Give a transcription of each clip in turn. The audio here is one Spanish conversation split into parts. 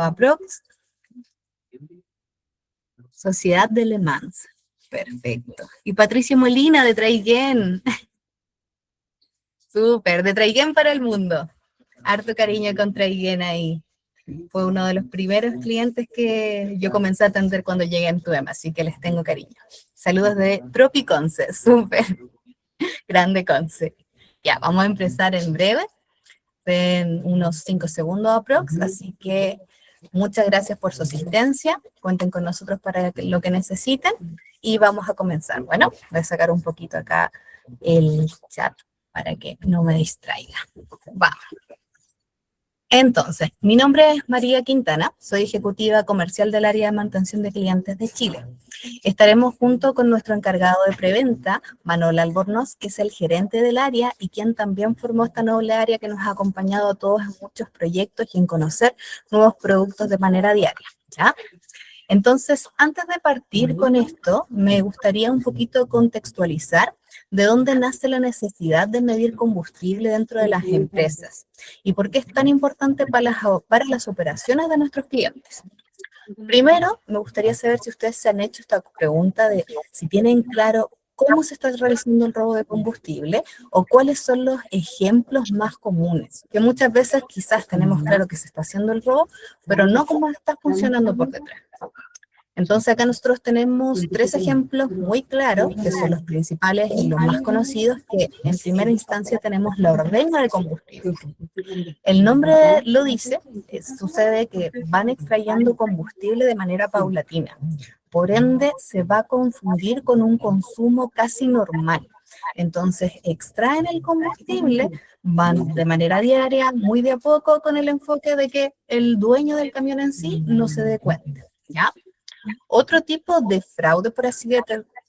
aprox. Sociedad de Le Mans. Perfecto. Y Patricio Molina de Traiguén. Súper, de Traiguén para el mundo. Harto cariño con Traiguén ahí. Fue uno de los primeros clientes que yo comencé a atender cuando llegué a Tuem, así que les tengo cariño. Saludos de Tropiconce, súper grande Conce. Ya, vamos a empezar en breve, en unos 5 segundos aprox, así que muchas gracias por su asistencia, cuenten con nosotros para lo que necesiten y vamos a comenzar. Bueno, voy a sacar un poquito acá el chat para que no me distraiga. Vamos. Entonces, mi nombre es María Quintana, soy ejecutiva comercial del área de mantención de clientes de Chile. Estaremos junto con nuestro encargado de preventa, Manuel Albornoz, que es el gerente del área y quien también formó esta noble área que nos ha acompañado a todos en muchos proyectos y en conocer nuevos productos de manera diaria, ¿ya? Entonces, antes de partir con esto, me gustaría un poquito contextualizar de dónde nace la necesidad de medir combustible dentro de las empresas y por qué es tan importante para las operaciones de nuestros clientes. Primero, me gustaría saber si ustedes se han hecho esta pregunta de si tienen claro cómo se está realizando el robo de combustible o cuáles son los ejemplos más comunes, que muchas veces quizás tenemos claro que se está haciendo el robo, pero no cómo está funcionando por detrás. Entonces acá nosotros tenemos 3 ejemplos muy claros, que son los principales y los más conocidos, que en primera instancia tenemos la ordeña de combustible. El nombre lo dice, sucede que van extrayendo combustible de manera paulatina, por ende se va a confundir con un consumo casi normal. Entonces extraen el combustible, van de manera diaria, muy de a poco, con el enfoque de que el dueño del camión en sí no se dé cuenta, ¿ya? Otro tipo de fraude, por así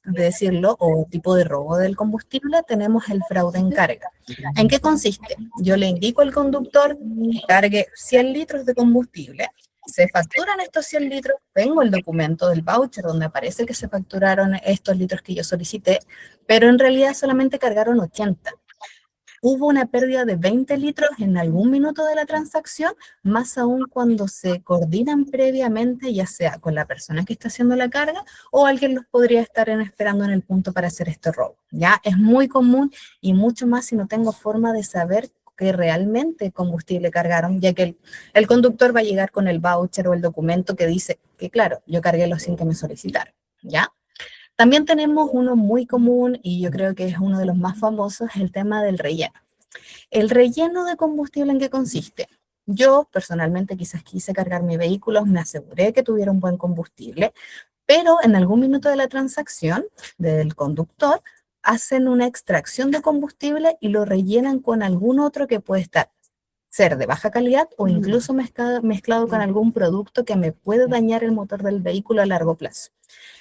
decirlo, o tipo de robo del combustible, tenemos el fraude en carga. ¿En qué consiste? Yo le indico al conductor que cargue 100 litros de combustible, se facturan estos 100 litros, tengo el documento del voucher donde aparece que se facturaron estos litros que yo solicité, pero en realidad solamente cargaron 80. Hubo una pérdida de 20 litros en algún minuto de la transacción, más aún cuando se coordinan previamente, ya sea con la persona que está haciendo la carga o alguien los podría estar esperando en el punto para hacer este robo. Ya es muy común y mucho más si no tengo forma de saber que realmente combustible cargaron, ya que el conductor va a llegar con el voucher o el documento que dice que, claro, yo cargué los 100 que me solicitaron. ¿Ya? También tenemos uno muy común y yo creo que es uno de los más famosos, el tema del relleno. ¿El relleno de combustible en qué consiste? Yo personalmente quizás quise cargar mi vehículo, me aseguré que tuviera un buen combustible, pero en algún minuto de la transacción del conductor hacen una extracción de combustible y lo rellenan con algún otro que puede ser de baja calidad o incluso mezclado con algún producto que me puede dañar el motor del vehículo a largo plazo.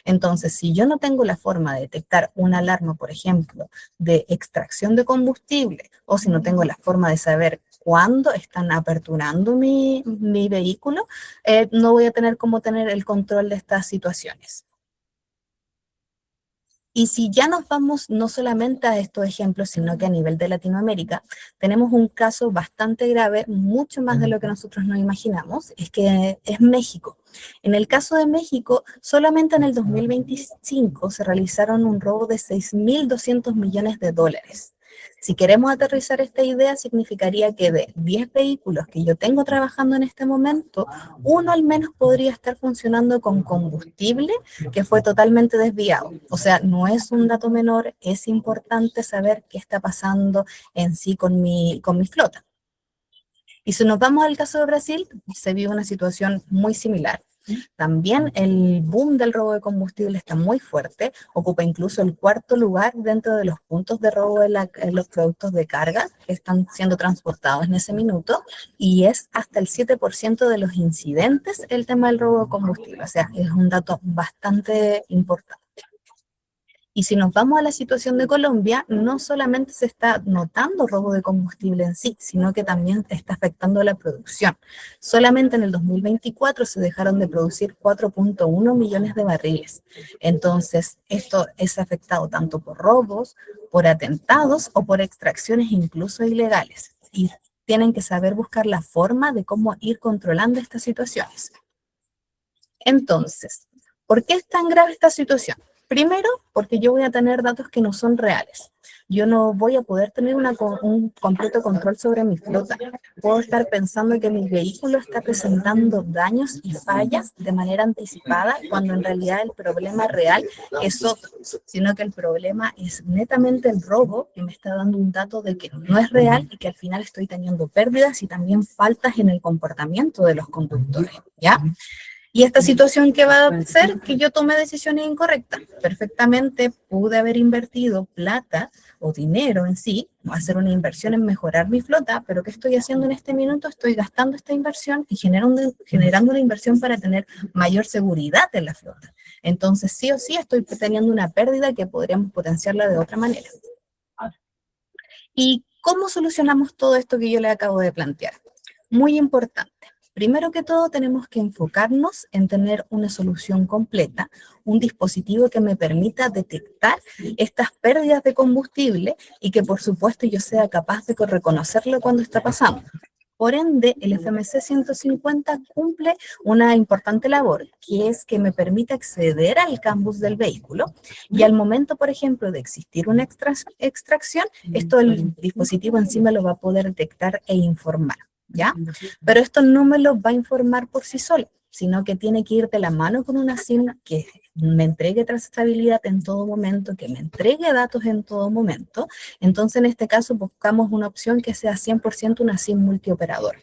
Entonces, si yo no tengo la forma de detectar una alarma, por ejemplo, de extracción de combustible, o si no tengo la forma de saber cuándo están aperturando mi vehículo, no voy a tener cómo tener el control de estas situaciones. Y si ya nos vamos no solamente a estos ejemplos, sino que a nivel de Latinoamérica, tenemos un caso bastante grave, mucho más de lo que nosotros nos imaginamos, es que es México. En el caso de México, solamente en el 2025 se realizaron un robo de 6.200 millones de dólares. Si queremos aterrizar esta idea, significaría que de 10 vehículos que yo tengo trabajando en este momento, uno al menos podría estar funcionando con combustible que fue totalmente desviado. O sea, no es un dato menor, es importante saber qué está pasando en sí con mi flota. Y si nos vamos al caso de Brasil, se vive una situación muy similar. También el boom del robo de combustible está muy fuerte, ocupa incluso el 4º lugar dentro de los puntos de robo de los productos de carga que están siendo transportados en ese minuto, y es hasta el 7% de los incidentes el tema del robo de combustible, o sea, es un dato bastante importante. Y si nos vamos a la situación de Colombia, no solamente se está notando robo de combustible en sí, sino que también está afectando la producción. Solamente en el 2024 se dejaron de producir 4.1 millones de barriles. Entonces, esto es afectado tanto por robos, por atentados o por extracciones incluso ilegales. Y tienen que saber buscar la forma de cómo ir controlando estas situaciones. Entonces, ¿por qué es tan grave esta situación? Primero, porque yo voy a tener datos que no son reales. Yo no voy a poder tener un completo control sobre mi flota. Puedo estar pensando que mi vehículo está presentando daños y fallas de manera anticipada, cuando en realidad el problema real es otro, sino que el problema es netamente el robo, que me está dando un dato de que no es real y que al final estoy teniendo pérdidas y también faltas en el comportamiento de los conductores, ¿ya? Y esta situación que va a hacer que yo tome decisiones incorrectas. Perfectamente pude haber invertido plata o dinero en sí, hacer una inversión en mejorar mi flota, pero ¿qué estoy haciendo en este minuto? Estoy gastando esta inversión y generando una inversión para tener mayor seguridad en la flota. Entonces, sí o sí, estoy teniendo una pérdida que podríamos potenciarla de otra manera. ¿Y cómo solucionamos todo esto que yo le acabo de plantear? Muy importante. Primero que todo, tenemos que enfocarnos en tener una solución completa, un dispositivo que me permita detectar estas pérdidas de combustible y que, por supuesto, yo sea capaz de reconocerlo cuando está pasando. Por ende, el FMC 150 cumple una importante labor, que es que me permite acceder al campus del vehículo y al momento, por ejemplo, de existir una extracción, esto el dispositivo en sí me lo va a poder detectar e informar. ¿Ya? Pero esto no me lo va a informar por sí solo, sino que tiene que ir de la mano con una SIM que me entregue trazabilidad en todo momento, que me entregue datos en todo momento. Entonces, en este caso, buscamos una opción que sea 100% una SIM multioperador.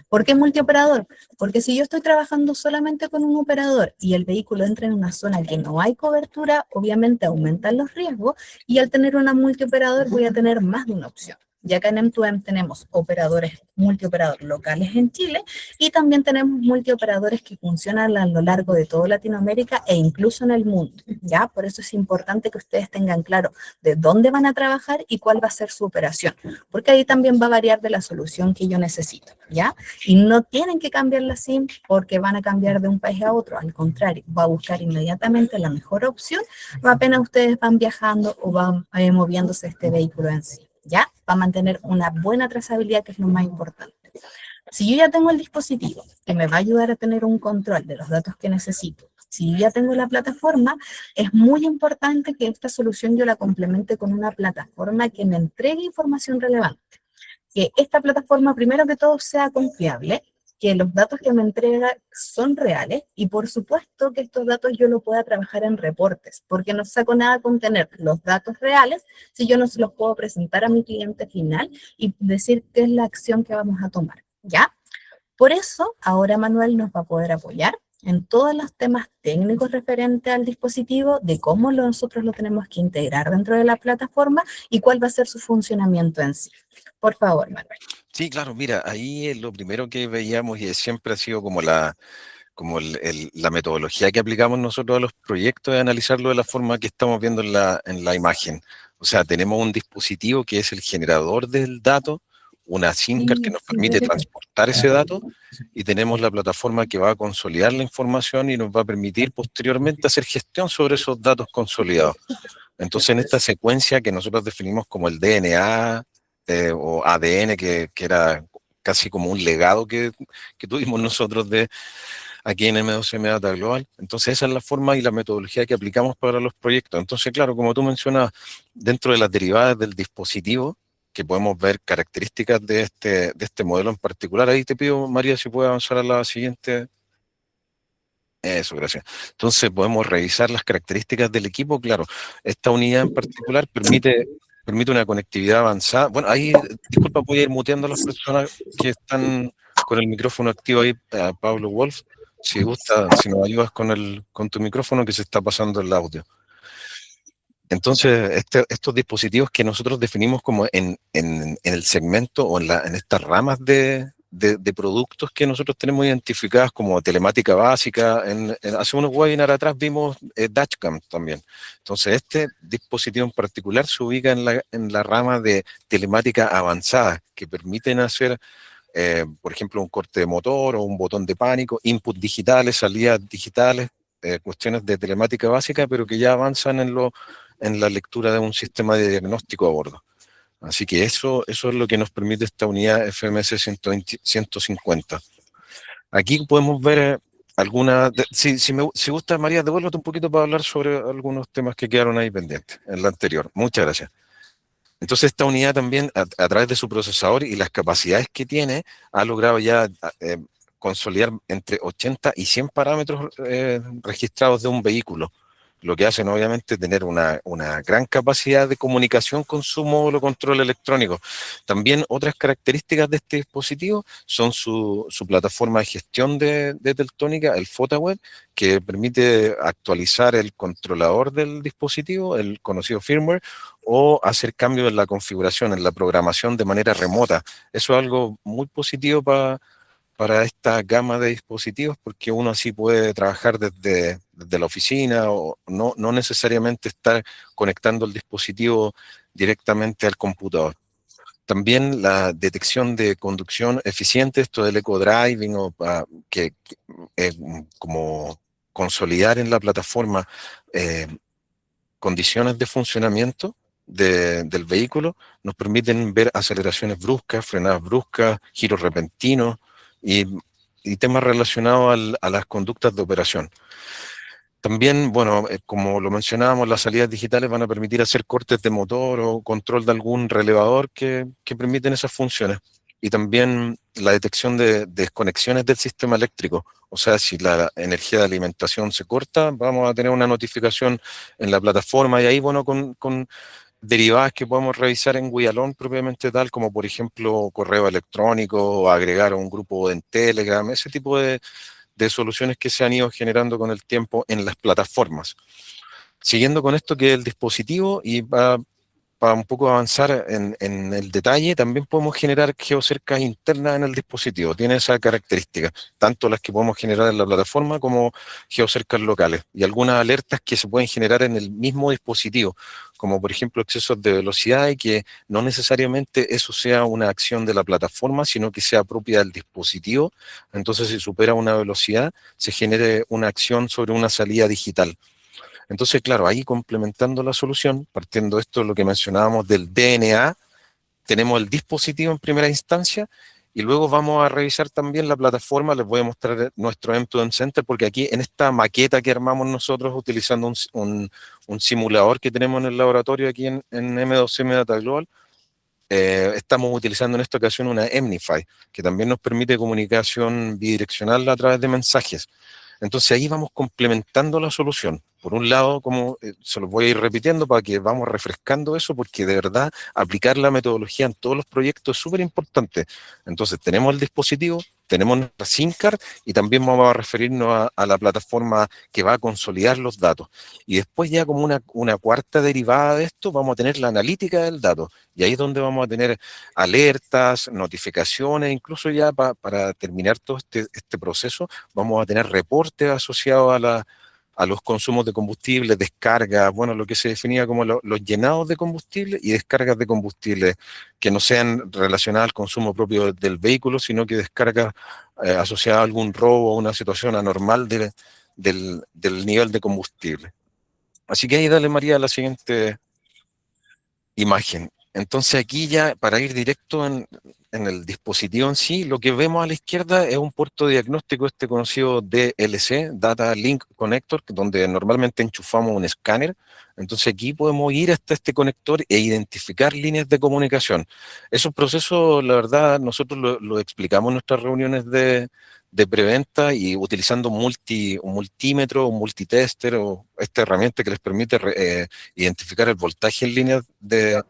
¿Por qué multioperador? Porque si yo estoy trabajando solamente con un operador y el vehículo entra en una zona que no hay cobertura, obviamente aumentan los riesgos, y al tener una multioperador voy a tener más de una opción. Ya que en M2M tenemos operadores, multioperadores locales en Chile, y también tenemos multioperadores que funcionan a lo largo de toda Latinoamérica e incluso en el mundo, ¿ya? Por eso es importante que ustedes tengan claro de dónde van a trabajar y cuál va a ser su operación, porque ahí también va a variar de la solución que yo necesito, ¿ya? Y no tienen que cambiar la SIM porque van a cambiar de un país a otro, al contrario, va a buscar inmediatamente la mejor opción apenas ustedes van viajando o van moviéndose este vehículo en sí. ¿Ya? Va a mantener una buena trazabilidad, que es lo más importante. Si yo ya tengo el dispositivo que me va a ayudar a tener un control de los datos que necesito, si yo ya tengo la plataforma, es muy importante que esta solución yo la complemente con una plataforma que me entregue información relevante. Que esta plataforma, primero que todo, sea confiable, que los datos que me entrega son reales y por supuesto que estos datos yo lo pueda trabajar en reportes, porque no saco nada con tener los datos reales si yo no se los puedo presentar a mi cliente final y decir qué es la acción que vamos a tomar, ¿ya? Por eso, ahora Manuel nos va a poder apoyar en todos los temas técnicos referentes al dispositivo, de cómo nosotros lo tenemos que integrar dentro de la plataforma y cuál va a ser su funcionamiento en sí. Por favor, Manuel. Sí, claro, mira, ahí lo primero que veíamos y siempre ha sido como la metodología que aplicamos nosotros a los proyectos es analizarlo de la forma que estamos viendo en la imagen. O sea, tenemos un dispositivo que es el generador del dato, una SIM card que nos permite transportar ese dato, y tenemos la plataforma que va a consolidar la información y nos va a permitir posteriormente hacer gestión sobre esos datos consolidados. Entonces, en esta secuencia que nosotros definimos como el DNA o ADN, que era casi como un legado que tuvimos nosotros aquí en M2M Data Global. Entonces esa es la forma y la metodología que aplicamos para los proyectos. Entonces, claro, como tú mencionas, dentro de las derivadas del dispositivo, que podemos ver características de este modelo en particular. Ahí te pido, María, si puedes avanzar a la siguiente. Eso, gracias. Entonces podemos revisar las características del equipo. Claro, esta unidad en particular permite una conectividad avanzada. Bueno, ahí, disculpa, voy a ir muteando a las personas que están con el micrófono activo ahí, a Pablo Wolf. Si gusta, si nos ayudas con tu micrófono, que se está pasando el audio. Entonces, estos dispositivos que nosotros definimos como en el segmento o en estas ramas de productos que nosotros tenemos identificadas como telemática básica. Hace unos webinars atrás vimos Dashcam también. Entonces, este dispositivo en particular se ubica en la rama de telemática avanzada, que permiten hacer, por ejemplo, un corte de motor o un botón de pánico, input digitales, salidas digitales, cuestiones de telemática básica, pero que ya avanzan en la lectura de un sistema de diagnóstico a bordo. Así que eso es lo que nos permite esta unidad FMS 150. Aquí podemos ver algunas... Si gusta, María, devuélvete un poquito para hablar sobre algunos temas que quedaron ahí pendientes en la anterior. Muchas gracias. Entonces esta unidad también, a través de su procesador y las capacidades que tiene, ha logrado ya consolidar entre 80 y 100 parámetros registrados de un vehículo, lo que hacen obviamente tener una gran capacidad de comunicación con su módulo control electrónico. También otras características de este dispositivo son su plataforma de gestión de Teltónica, el FOTAWeb, que permite actualizar el controlador del dispositivo, el conocido firmware, o hacer cambios en la configuración, en la programación de manera remota. Eso es algo muy positivo para esta gama de dispositivos, porque uno así puede trabajar desde la oficina o no necesariamente estar conectando el dispositivo directamente al computador. También la detección de conducción eficiente, esto del eco-driving, o que como consolidar en la plataforma condiciones de funcionamiento del vehículo, nos permiten ver aceleraciones bruscas, frenadas bruscas, giros repentinos y, y temas relacionados a las conductas de operación. También, bueno, como lo mencionábamos, las salidas digitales van a permitir hacer cortes de motor o control de algún relevador que permiten esas funciones. Y también la detección de desconexiones del sistema eléctrico. O sea, si la energía de alimentación se corta, vamos a tener una notificación en la plataforma y ahí, bueno, con derivadas que podemos revisar en Wialon propiamente tal, como por ejemplo correo electrónico o agregar a un grupo en Telegram, ese tipo de soluciones que se han ido generando con el tiempo en las plataformas. Siguiendo con esto que es el dispositivo y para un poco avanzar en el detalle, también podemos generar geocercas internas en el dispositivo. Tiene esa característica, tanto las que podemos generar en la plataforma como geocercas locales. Y algunas alertas que se pueden generar en el mismo dispositivo, como por ejemplo excesos de velocidad, y que no necesariamente eso sea una acción de la plataforma, sino que sea propia del dispositivo. Entonces, si supera una velocidad, se genere una acción sobre una salida digital. Entonces, claro, ahí complementando la solución, partiendo de esto, lo que mencionábamos del DNA, tenemos el dispositivo en primera instancia y luego vamos a revisar también la plataforma. Les voy a mostrar nuestro M2M Center, porque aquí en esta maqueta que armamos nosotros utilizando un simulador que tenemos en el laboratorio aquí en M2M Data Global, estamos utilizando en esta ocasión una Emnify, que también nos permite comunicación bidireccional a través de mensajes. Entonces ahí vamos complementando la solución. Por un lado, como se los voy a ir repitiendo para que vamos refrescando eso, porque de verdad aplicar la metodología en todos los proyectos es súper importante. Entonces tenemos el dispositivo, tenemos nuestra SIM card y también vamos a referirnos a la plataforma que va a consolidar los datos. Y después ya como una cuarta derivada de esto, vamos a tener la analítica del dato. Y ahí es donde vamos a tener alertas, notificaciones, incluso ya para terminar todo este proceso, vamos a tener reportes asociados a los consumos de combustible, descargas, bueno, lo que se definía como los llenados de combustible y descargas de combustible que no sean relacionadas al consumo propio del vehículo, sino que descargas asociadas a algún robo o una situación anormal del nivel de combustible. Así que ahí dale, María, la siguiente imagen. Entonces aquí ya, para ir directo en el dispositivo en sí, lo que vemos a la izquierda es un puerto de diagnóstico, este conocido DLC, Data Link Connector, donde normalmente enchufamos un escáner. Entonces aquí podemos ir hasta este conector e identificar líneas de comunicación. Esos procesos, la verdad, nosotros lo explicamos en nuestras reuniones de preventa, y utilizando un multímetro, un multitester o esta herramienta que les permite identificar el voltaje en líneas de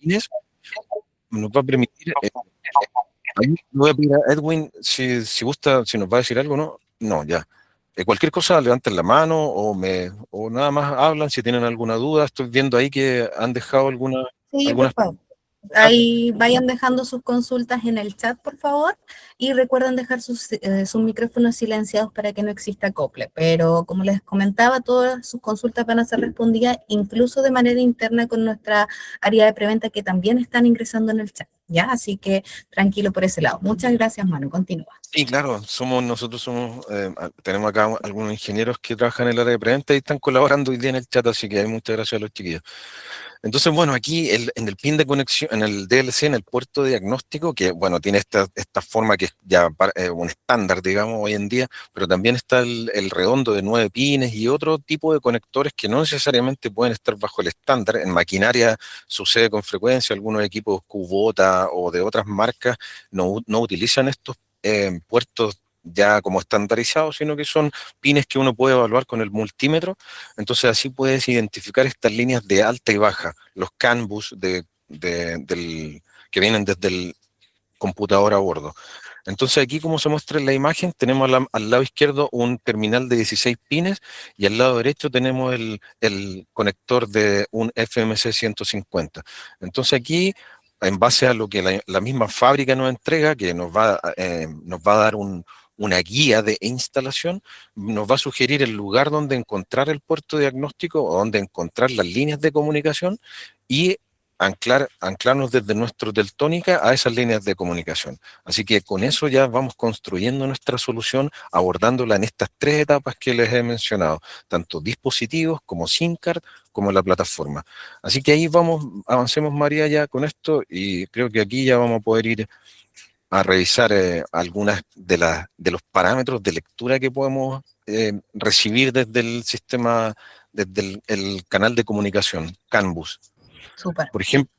líneas, nos va a permitir. Ahí le voy a pedir a Edwin si gusta, si nos va a decir algo, ¿no? No, ya. Cualquier cosa, levanten la mano o nada más hablan si tienen alguna duda. Estoy viendo ahí que han dejado Sí, por algunas. favor. Ahí vayan dejando sus consultas en el chat, por favor, y recuerden dejar sus micrófonos silenciados para que no exista acople. Pero como les comentaba, todas sus consultas van a ser respondidas incluso de manera interna con nuestra área de preventa, que también están ingresando en el chat, ¿ya? Así que tranquilo por ese lado. Muchas gracias, Manu. Continúa. Sí, claro, tenemos acá algunos ingenieros que trabajan en el área de preventa y están colaborando hoy día en el chat, así que hay muchas gracias a los chiquillos. Entonces, bueno, aquí en el pin de conexión, en el DLC, en el puerto de diagnóstico, que bueno, tiene esta forma que es ya un estándar, digamos, hoy en día, pero también está el redondo de 9 pines y otro tipo de conectores que no necesariamente pueden estar bajo el estándar. En maquinaria sucede con frecuencia, algunos equipos Kubota o de otras marcas no utilizan estos puertos ya como estandarizados, sino que son pines que uno puede evaluar con el multímetro. Entonces así puedes identificar estas líneas de alta y baja, los CAN bus que vienen desde el computador a bordo. Entonces aquí, como se muestra en la imagen, tenemos al lado izquierdo un terminal de 16 pines y al lado derecho tenemos el conector de un FMC 150. Entonces aquí, en base a lo que la misma fábrica nos entrega, que nos va a dar una guía de instalación, nos va a sugerir el lugar donde encontrar el puerto diagnóstico o donde encontrar las líneas de comunicación y anclarnos desde nuestro Teltónica a esas líneas de comunicación. Así que con eso ya vamos construyendo nuestra solución, abordándola en estas 3 etapas que les he mencionado, tanto dispositivos como SIM card, como la plataforma. Así que ahí vamos, avancemos María ya con esto y creo que aquí ya vamos a poder ir a revisar algunas de los parámetros de lectura que podemos recibir desde el sistema, desde el canal de comunicación, CAN bus. Súper. Por ejemplo,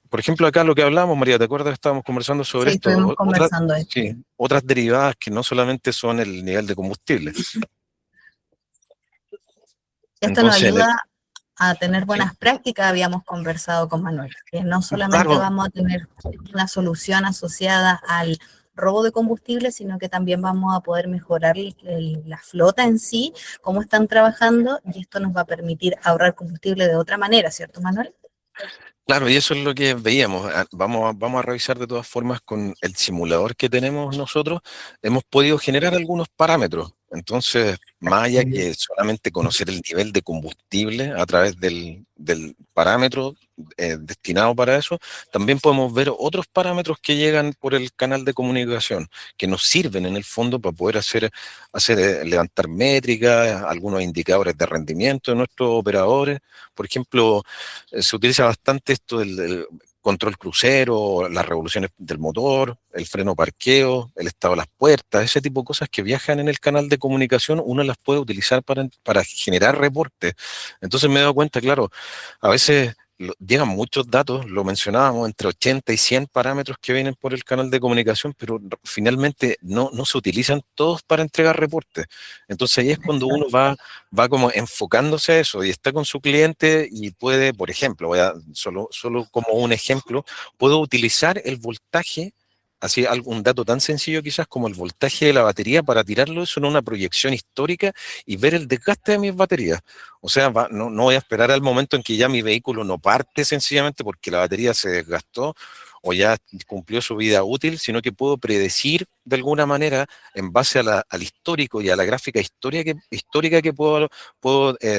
por ejemplo, acá lo que hablamos, María, ¿te acuerdas? Estábamos conversando Sí, sobre esto. estuvimos conversando de esto. Sí, otras derivadas que no solamente son el nivel de combustible. Esto nos Entonces, ayuda a tener sí, buenas prácticas, habíamos conversado con Manuel, que no solamente claro, vamos a tener una solución asociada al robo de combustible, sino que también vamos a poder mejorar la flota en sí, cómo están trabajando, y esto nos va a permitir ahorrar combustible de otra manera, ¿cierto, Manuel? claro, y eso es lo que veíamos. Vamos a revisar de todas formas con el simulador que tenemos nosotros. Hemos podido generar algunos parámetros. Entonces, más allá que solamente conocer el nivel de combustible a través del parámetro destinado para eso, también podemos ver otros parámetros que llegan por el canal de comunicación, que nos sirven en el fondo para poder levantar métricas, algunos indicadores de rendimiento de nuestros operadores. Por ejemplo, se utiliza bastante esto del control crucero, las revoluciones del motor, el freno parqueo, el estado de las puertas, ese tipo de cosas que viajan en el canal de comunicación, uno las puede utilizar para generar reportes. Entonces me he dado cuenta, claro, a veces llegan muchos datos, lo mencionábamos, entre 80 y 100 parámetros que vienen por el canal de comunicación, pero finalmente no se utilizan todos para entregar reportes. Entonces ahí es cuando uno va como enfocándose a eso y está con su cliente y puede, por ejemplo, solo como un ejemplo, puedo utilizar el voltaje, así algún dato tan sencillo quizás como el voltaje de la batería para tirarlo eso en una proyección histórica y ver el desgaste de mis baterías. O sea, no voy a esperar al momento en que ya mi vehículo no parte sencillamente porque la batería se desgastó o ya cumplió su vida útil, sino que puedo predecir de alguna manera en base al histórico y a la gráfica histórica que puedo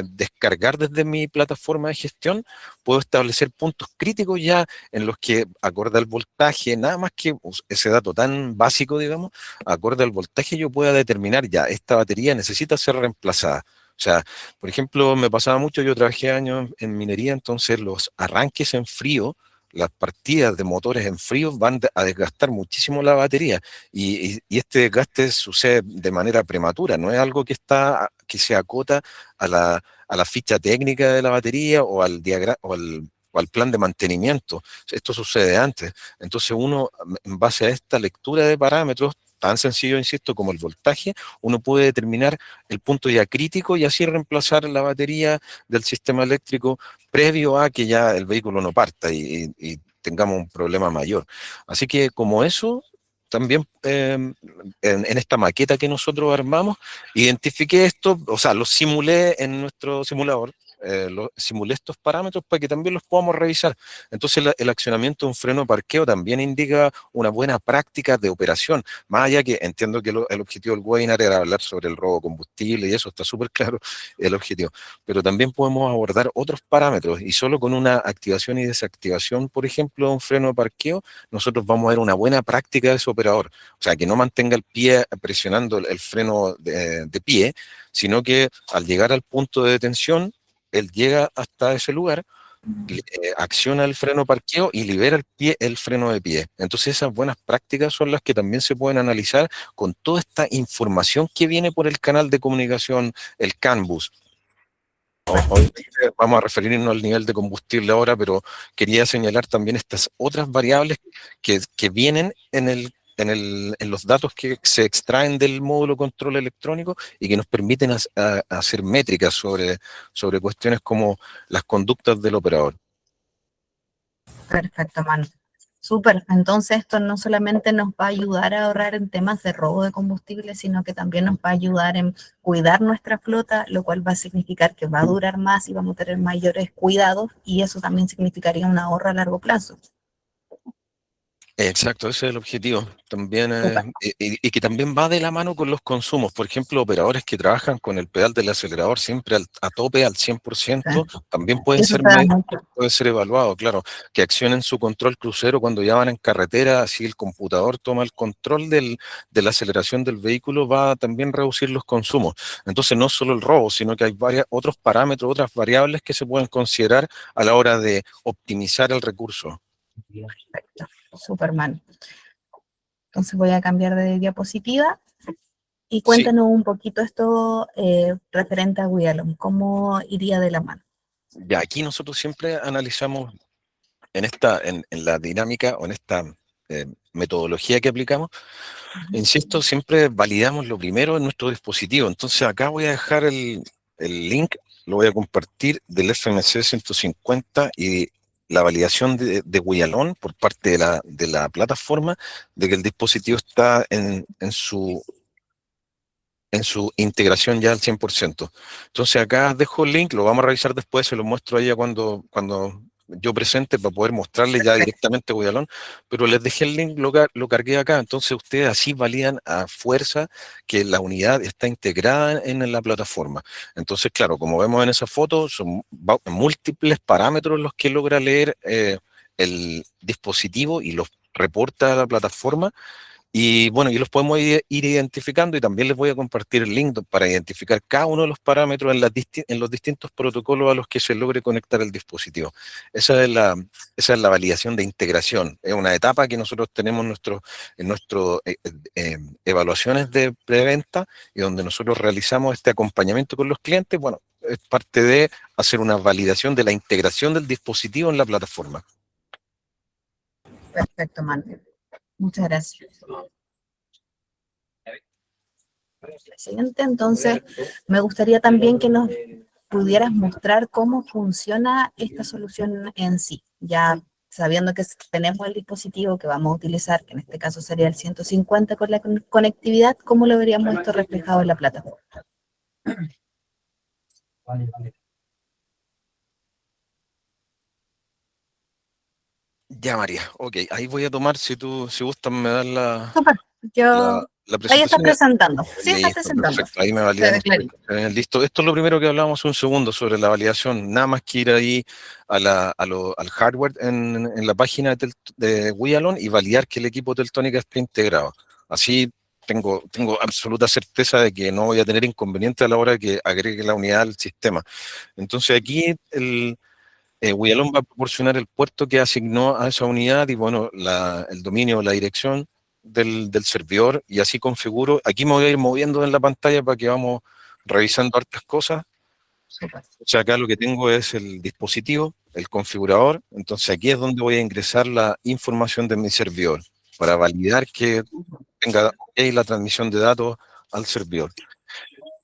descargar desde mi plataforma de gestión, puedo establecer puntos críticos ya en los que, acorde al voltaje, nada más que ese dato tan básico, digamos, acorde al voltaje yo pueda determinar ya, esta batería necesita ser reemplazada. O sea, por ejemplo, me pasaba mucho, yo trabajé años en minería, entonces los arranques en frío, las partidas de motores en frío van a desgastar muchísimo la batería y este desgaste sucede de manera prematura, no es algo que se acota a la ficha técnica de la batería o al diagrama o al plan de mantenimiento. Esto sucede antes. Entonces uno, en base a esta lectura de parámetros, tan sencillo, insisto, como el voltaje, uno puede determinar el punto ya crítico y así reemplazar la batería del sistema eléctrico previo a que ya el vehículo no parta y tengamos un problema mayor. Así que como eso, también en esta maqueta que nosotros armamos, identifiqué esto, o sea, lo simulé en nuestro simulador, simulé estos parámetros para que también los podamos revisar. Entonces el accionamiento de un freno de parqueo también indica una buena práctica de operación, más allá que entiendo que el objetivo del webinar era hablar sobre el robo de combustible y eso está súper claro el objetivo, pero también podemos abordar otros parámetros y solo con una activación y desactivación, por ejemplo, de un freno de parqueo, nosotros vamos a ver una buena práctica de su operador, o sea, que no mantenga el pie presionando el freno de pie, sino que al llegar al punto de detención, él llega hasta ese lugar, acciona el freno parqueo y libera el pie, el freno de pie. Entonces esas buenas prácticas son las que también se pueden analizar con toda esta información que viene por el canal de comunicación, el CAN bus. Obviamente vamos a referirnos al nivel de combustible ahora, pero quería señalar también estas otras variables que vienen en los datos que se extraen del módulo control electrónico y que nos permiten hacer métricas sobre cuestiones como las conductas del operador. Perfecto, Manu. Súper. Entonces esto no solamente nos va a ayudar a ahorrar en temas de robo de combustible, sino que también nos va a ayudar en cuidar nuestra flota, lo cual va a significar que va a durar más y vamos a tener mayores cuidados y eso también significaría un ahorro a largo plazo. Exacto, ese es el objetivo. También, Súper. y que también va de la mano con los consumos. Por ejemplo, operadores que trabajan con el pedal del acelerador siempre a tope, al 100%, ¿Sí? también pueden Eso ser se da mucho. puede ser evaluado, claro. Que accionen su control crucero cuando ya van en carretera, así el computador toma el control de la aceleración del vehículo, va a también reducir los consumos. Entonces, no solo el robo, sino que hay otros parámetros, otras variables que se pueden considerar a la hora de optimizar el recurso. Perfecto. Superman. Entonces voy a cambiar de diapositiva y Sí. cuéntanos un poquito esto referente a Wialom, ¿cómo iría de la mano? Ya, aquí nosotros siempre analizamos en la dinámica o en esta metodología que aplicamos, insisto, siempre validamos lo primero en nuestro dispositivo. Entonces acá voy a dejar el link, lo voy a compartir del FMC 150 y la validación de Wialon por parte de la plataforma de que el dispositivo está en su integración ya al 100%. Entonces acá dejo el link, lo vamos a revisar después, se lo muestro a ella cuando yo presente para poder mostrarle ya directamente Guialón, pero les dejé el link, lo cargué acá, entonces ustedes así validan a fuerza que la unidad está integrada en la plataforma. Entonces, claro, como vemos en esa foto, son múltiples parámetros los que logra leer el dispositivo y los reporta a la plataforma y bueno, y los podemos ir identificando y también les voy a compartir el link para identificar cada uno de los parámetros en los distintos protocolos a los que se logre conectar el dispositivo. Esa es la validación de integración. Es una etapa que nosotros tenemos en nuestras evaluaciones de preventa y donde nosotros realizamos este acompañamiento con los clientes. Bueno, es parte de hacer una validación de la integración del dispositivo en la plataforma. Perfecto, Manu. Muchas gracias. Excelente, entonces me gustaría también que nos pudieras mostrar cómo funciona esta solución en sí, ya sabiendo que tenemos el dispositivo que vamos a utilizar, que en este caso sería el 150 con la conectividad, ¿cómo lo veríamos esto reflejado en la plataforma? Ya, María, ok, ahí voy a tomar, si gustas, me das Súper, yo... la Ahí estás presentación. presentando. Sí, estás Listo, presentando. perfecto. Ahí me Se validan ve ustedes. clarito. Listo. Esto es lo primero que hablamos un segundo sobre la validación. Nada más que ir ahí al hardware en la página de Wialon y validar que el equipo Teltónica esté integrado. Así tengo absoluta certeza de que no voy a tener inconveniente a la hora de que agregue la unidad al sistema. Entonces aquí Wialon va a proporcionar el puerto que asignó a esa unidad y bueno, el dominio, la dirección del servidor y así configuro. Aquí me voy a ir moviendo en la pantalla para que vamos revisando hartas cosas. Súper. O sea, acá lo que tengo es el dispositivo, el configurador. Entonces aquí es donde voy a ingresar la información de mi servidor para validar que tenga la transmisión de datos al servidor.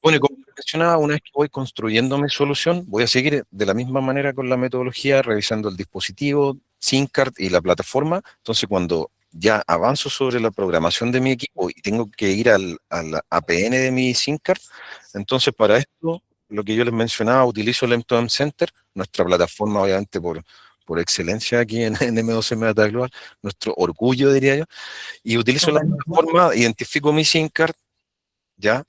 Bueno, y como mencionaba, una vez que voy construyendo mi solución, voy a seguir de la misma manera con la metodología, revisando el dispositivo, SIM card y la plataforma. Entonces, cuando ya avanzo sobre la programación de mi equipo y tengo que ir al APN de mi SIM card, entonces para esto, lo que yo les mencionaba, utilizo el M2M Center, nuestra plataforma obviamente por excelencia aquí en M2M Data Global, nuestro orgullo diría yo, y utilizo la Súper. plataforma, identifico mi SIM card, ya.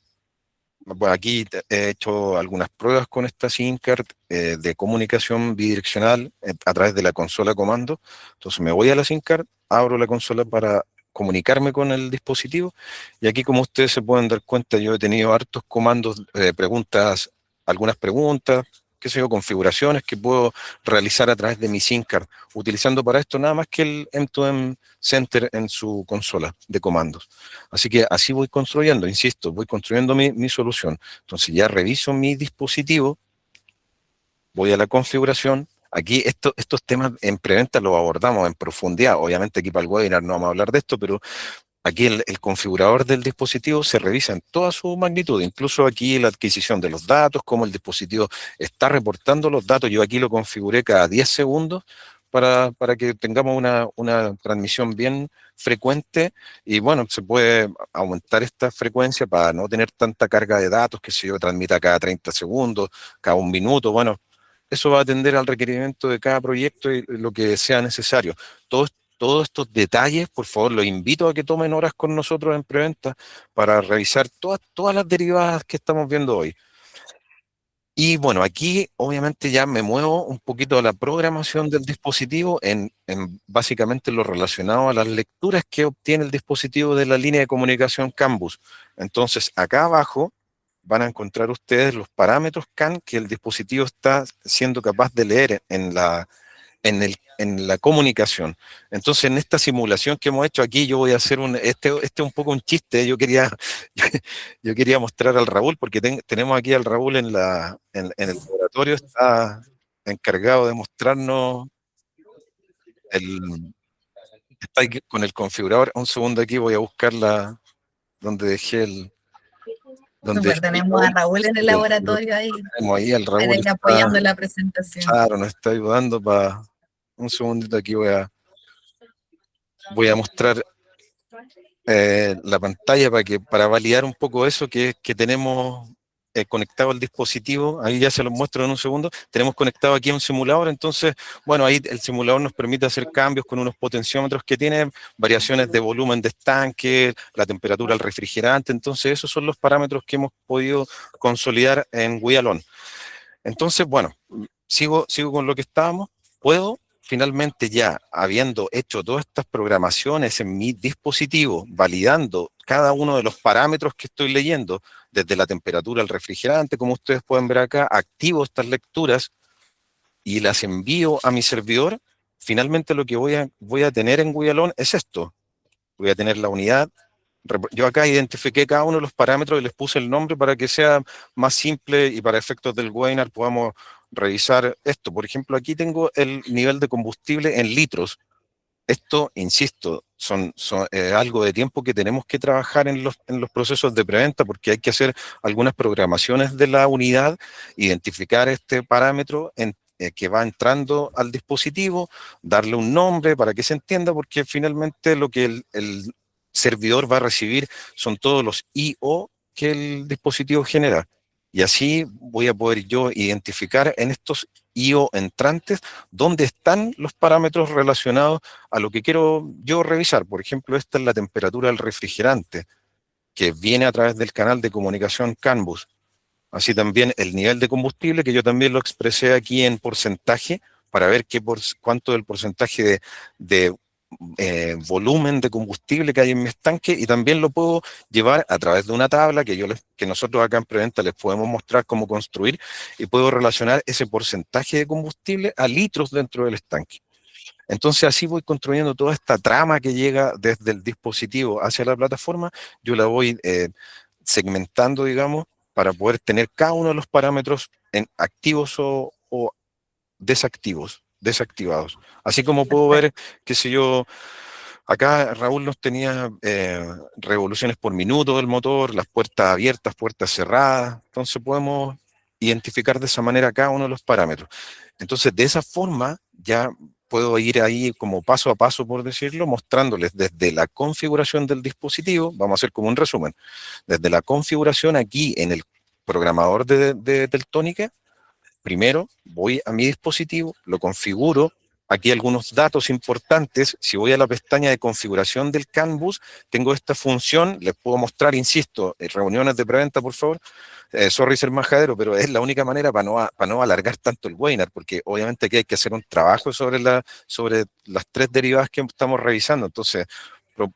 Bueno, aquí he hecho algunas pruebas con esta SIM card de comunicación bidireccional a través de la consola de comando. Entonces me voy a la SIM card, abro la consola para comunicarme con el dispositivo y aquí, como ustedes se pueden dar cuenta, yo he tenido hartos comandos, algunas preguntas, qué sé yo, configuraciones que puedo realizar a través de mi SIM card, utilizando para esto nada más que el M2M Center en su consola de comandos. Así que así voy construyendo, insisto, voy construyendo mi solución. Entonces ya reviso mi dispositivo, voy a la configuración. Aquí estos temas en preventa los abordamos en profundidad. Obviamente aquí para el webinar no vamos a hablar de esto, pero aquí el configurador del dispositivo se revisa en toda su magnitud, incluso aquí la adquisición de los datos, cómo el dispositivo está reportando los datos. Yo aquí lo configuré cada 10 segundos para que tengamos una transmisión bien frecuente, y bueno, se puede aumentar esta frecuencia para no tener tanta carga de datos, que si yo transmita cada 30 segundos, cada 1 minuto. Bueno, eso va a atender al requerimiento de cada proyecto y lo que sea necesario. Todos estos detalles, por favor, los invito a que tomen horas con nosotros en preventa para revisar todas las derivadas que estamos viendo hoy. Y bueno, aquí obviamente ya me muevo un poquito a la programación del dispositivo en básicamente lo relacionado a las lecturas que obtiene el dispositivo de la línea de comunicación CAN bus. Entonces, acá abajo van a encontrar ustedes los parámetros CAN que el dispositivo está siendo capaz de leer en la comunicación. Entonces, en esta simulación que hemos hecho aquí, yo voy a hacer este es un poco un chiste. Yo quería mostrar al Raúl, porque tenemos aquí al Raúl en el laboratorio, está encargado de mostrarnos está aquí con el configurador. Un segundo, aquí voy a buscar donde dejé Súper, tenemos a Raúl en el laboratorio ahí, tenemos ahí, el Raúl ahí está, apoyando la presentación. claro, nos está ayudando para un segundito. Aquí voy a mostrar la pantalla para validar un poco eso que tenemos conectado al dispositivo. Ahí ya se los muestro en un segundo. Tenemos conectado aquí un simulador. Entonces, bueno, ahí el simulador nos permite hacer cambios con unos potenciómetros que tienen variaciones de volumen de estanque, la temperatura del refrigerante. Entonces, esos son los parámetros que hemos podido consolidar en WIA-LON. Entonces, bueno, sigo con lo que estábamos. Puedo finalmente, ya habiendo hecho todas estas programaciones en mi dispositivo, validando cada uno de los parámetros que estoy leyendo, desde la temperatura al refrigerante, como ustedes pueden ver acá, activo estas lecturas y las envío a mi servidor. Finalmente lo que voy a tener en WIA-LON es esto. Voy a tener la unidad. Yo acá identifiqué cada uno de los parámetros y les puse el nombre para que sea más simple, y para efectos del webinar podamos revisar esto. Por ejemplo, aquí tengo el nivel de combustible en litros. Esto, insisto, son algo de tiempo que tenemos que trabajar en los procesos de preventa, porque hay que hacer algunas programaciones de la unidad, identificar este parámetro que va entrando al dispositivo, darle un nombre para que se entienda, porque finalmente lo que el servidor va a recibir son todos los I/O que el dispositivo genera. Y así voy a poder yo identificar en estos I/O entrantes dónde están los parámetros relacionados a lo que quiero yo revisar. Por ejemplo, esta es la temperatura del refrigerante, que viene a través del canal de comunicación CAN bus. Así también el nivel de combustible, que yo también lo expresé aquí en porcentaje, para ver cuánto del porcentaje de volumen de combustible que hay en mi estanque, y también lo puedo llevar a través de una tabla que nosotros acá en Preventa les podemos mostrar cómo construir, y puedo relacionar ese porcentaje de combustible a litros dentro del estanque. Entonces así voy construyendo toda esta trama que llega desde el dispositivo hacia la plataforma. Yo la voy segmentando, digamos, para poder tener cada uno de los parámetros en activos o desactivados. Así como puedo ver, qué sé yo, acá Raúl nos tenía revoluciones por minuto del motor, las puertas abiertas, puertas cerradas. Entonces podemos identificar de esa manera cada uno de los parámetros. Entonces, de esa forma ya puedo ir ahí como paso a paso, por decirlo, mostrándoles desde la configuración del dispositivo. Vamos a hacer como un resumen. Desde la configuración aquí en el programador de Teltónica, primero voy a mi dispositivo, lo configuro. Aquí algunos datos importantes. Si voy a la pestaña de configuración del CAN bus, tengo esta función. Les puedo mostrar, insisto, reuniones de preventa, por favor. Sorry ser majadero, pero es la única manera para no alargar tanto el webinar, porque obviamente aquí hay que hacer un trabajo sobre las 3 derivadas que estamos revisando. Entonces,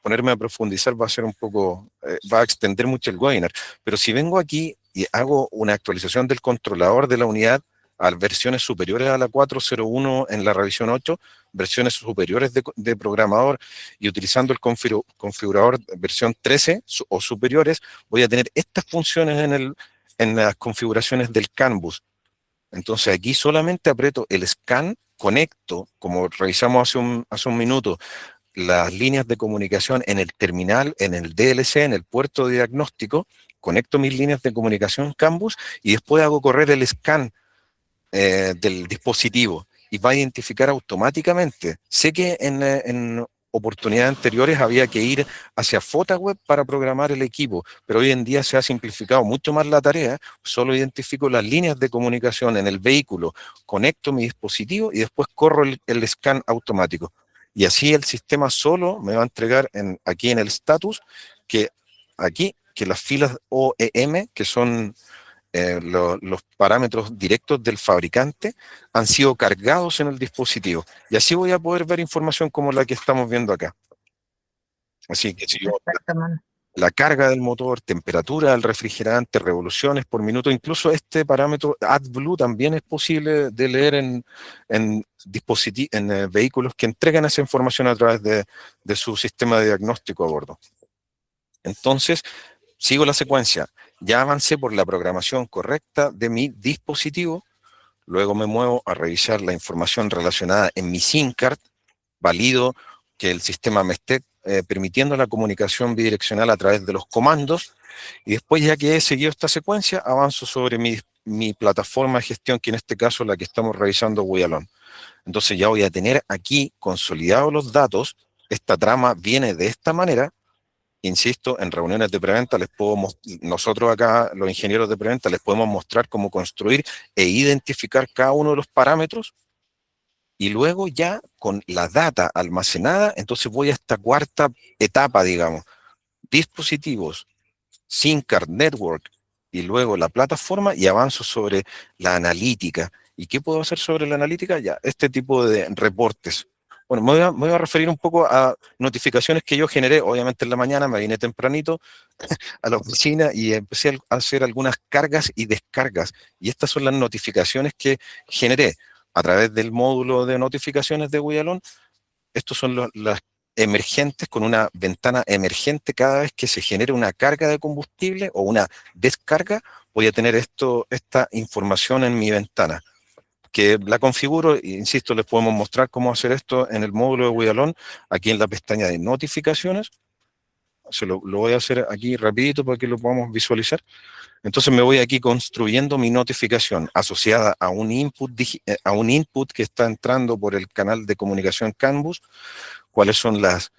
ponerme a profundizar va a ser un poco, va a extender mucho el webinar. Pero si vengo aquí y hago una actualización del controlador de la unidad, a versiones superiores a la 4.0.1 en la revisión 8, versiones superiores de programador, y utilizando el configurador versión 13 o superiores, voy a tener estas funciones en las configuraciones del CAN bus. Entonces aquí solamente aprieto el scan, conecto, como revisamos hace un minuto, las líneas de comunicación en el terminal, en el DLC, en el puerto de diagnóstico, conecto mis líneas de comunicación CAN bus y después hago correr el scan del dispositivo y va a identificar automáticamente. Sé que en oportunidades anteriores había que ir hacia FotaWeb para programar el equipo, pero hoy en día se ha simplificado mucho más la tarea. Solo identifico las líneas de comunicación en el vehículo, conecto mi dispositivo y después corro el scan automático. Y así el sistema solo me va a entregar aquí en el status que aquí que las filas OEM, que son los parámetros directos del fabricante, han sido cargados en el dispositivo. Y así voy a poder ver información como la que estamos viendo acá. Así que si yo, Perfecto, Manu. la carga del motor, temperatura del refrigerante, revoluciones por minuto, incluso este parámetro AdBlue también es posible de leer en vehículos que entregan esa información a través de su sistema de diagnóstico a bordo. Entonces, sigo la secuencia. Ya avancé por la programación correcta de mi dispositivo. Luego me muevo a revisar la información relacionada en mi SIM card. Valido que el sistema me esté permitiendo la comunicación bidireccional a través de los comandos. Y después, ya que he seguido esta secuencia, avanzo sobre mi plataforma de gestión, que en este caso la que estamos revisando, Wiyalon. Entonces ya voy a tener aquí consolidados los datos. Esta trama viene de esta manera. Insisto, en reuniones de preventa nosotros acá, los ingenieros de preventa, les podemos mostrar cómo construir e identificar cada uno de los parámetros, y luego ya con la data almacenada, entonces voy a esta cuarta etapa, digamos, dispositivos, SIM card network, y luego la plataforma, y avanzo sobre la analítica. ¿Y qué puedo hacer sobre la analítica? Ya, este tipo de reportes. Bueno, me voy a referir un poco a notificaciones que yo generé. Obviamente en la mañana me vine tempranito a la oficina y empecé a hacer algunas cargas y descargas. Y estas son las notificaciones que generé a través del módulo de notificaciones de Wiyalon. Estos son las emergentes, con una ventana emergente cada vez que se genere una carga de combustible o una descarga. Voy a tener esta información en mi ventana, que la configuro. Insisto, les podemos mostrar cómo hacer esto en el módulo de Wiyalon, aquí en la pestaña de notificaciones. Lo voy a hacer aquí rapidito para que lo podamos visualizar. Entonces me voy aquí construyendo mi notificación asociada a un input que está entrando por el canal de comunicación CAN bus. Cuáles son las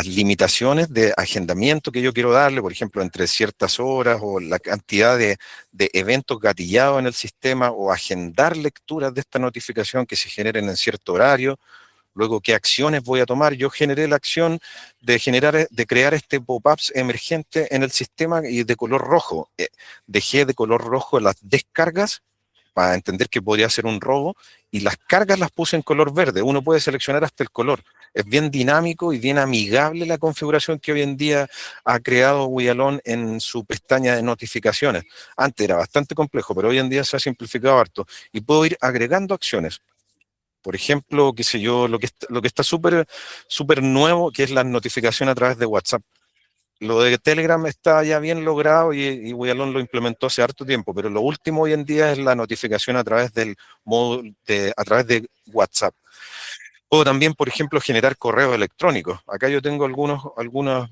limitaciones de agendamiento que yo quiero darle, por ejemplo, entre ciertas horas, o la cantidad de eventos gatillados en el sistema, o agendar lecturas de esta notificación que se generen en cierto horario. Luego, ¿qué acciones voy a tomar? Yo generé la acción de crear este pop-ups emergente en el sistema y de color rojo. Dejé de color rojo las descargas para entender que podría ser un robo, y las cargas las puse en color verde. Uno puede seleccionar hasta el color. Es bien dinámico y bien amigable la configuración que hoy en día ha creado Wiyalon en su pestaña de notificaciones. Antes era bastante complejo, pero hoy en día se ha simplificado harto y puedo ir agregando acciones. Por ejemplo, qué sé yo, lo que está súper nuevo, que es la notificación a través de WhatsApp. Lo de Telegram está ya bien logrado y Wiyalon lo implementó hace harto tiempo, pero lo último hoy en día es la notificación a través del módulo, a través de WhatsApp. Puedo también, por ejemplo, generar correos electrónicos. Acá yo tengo algunos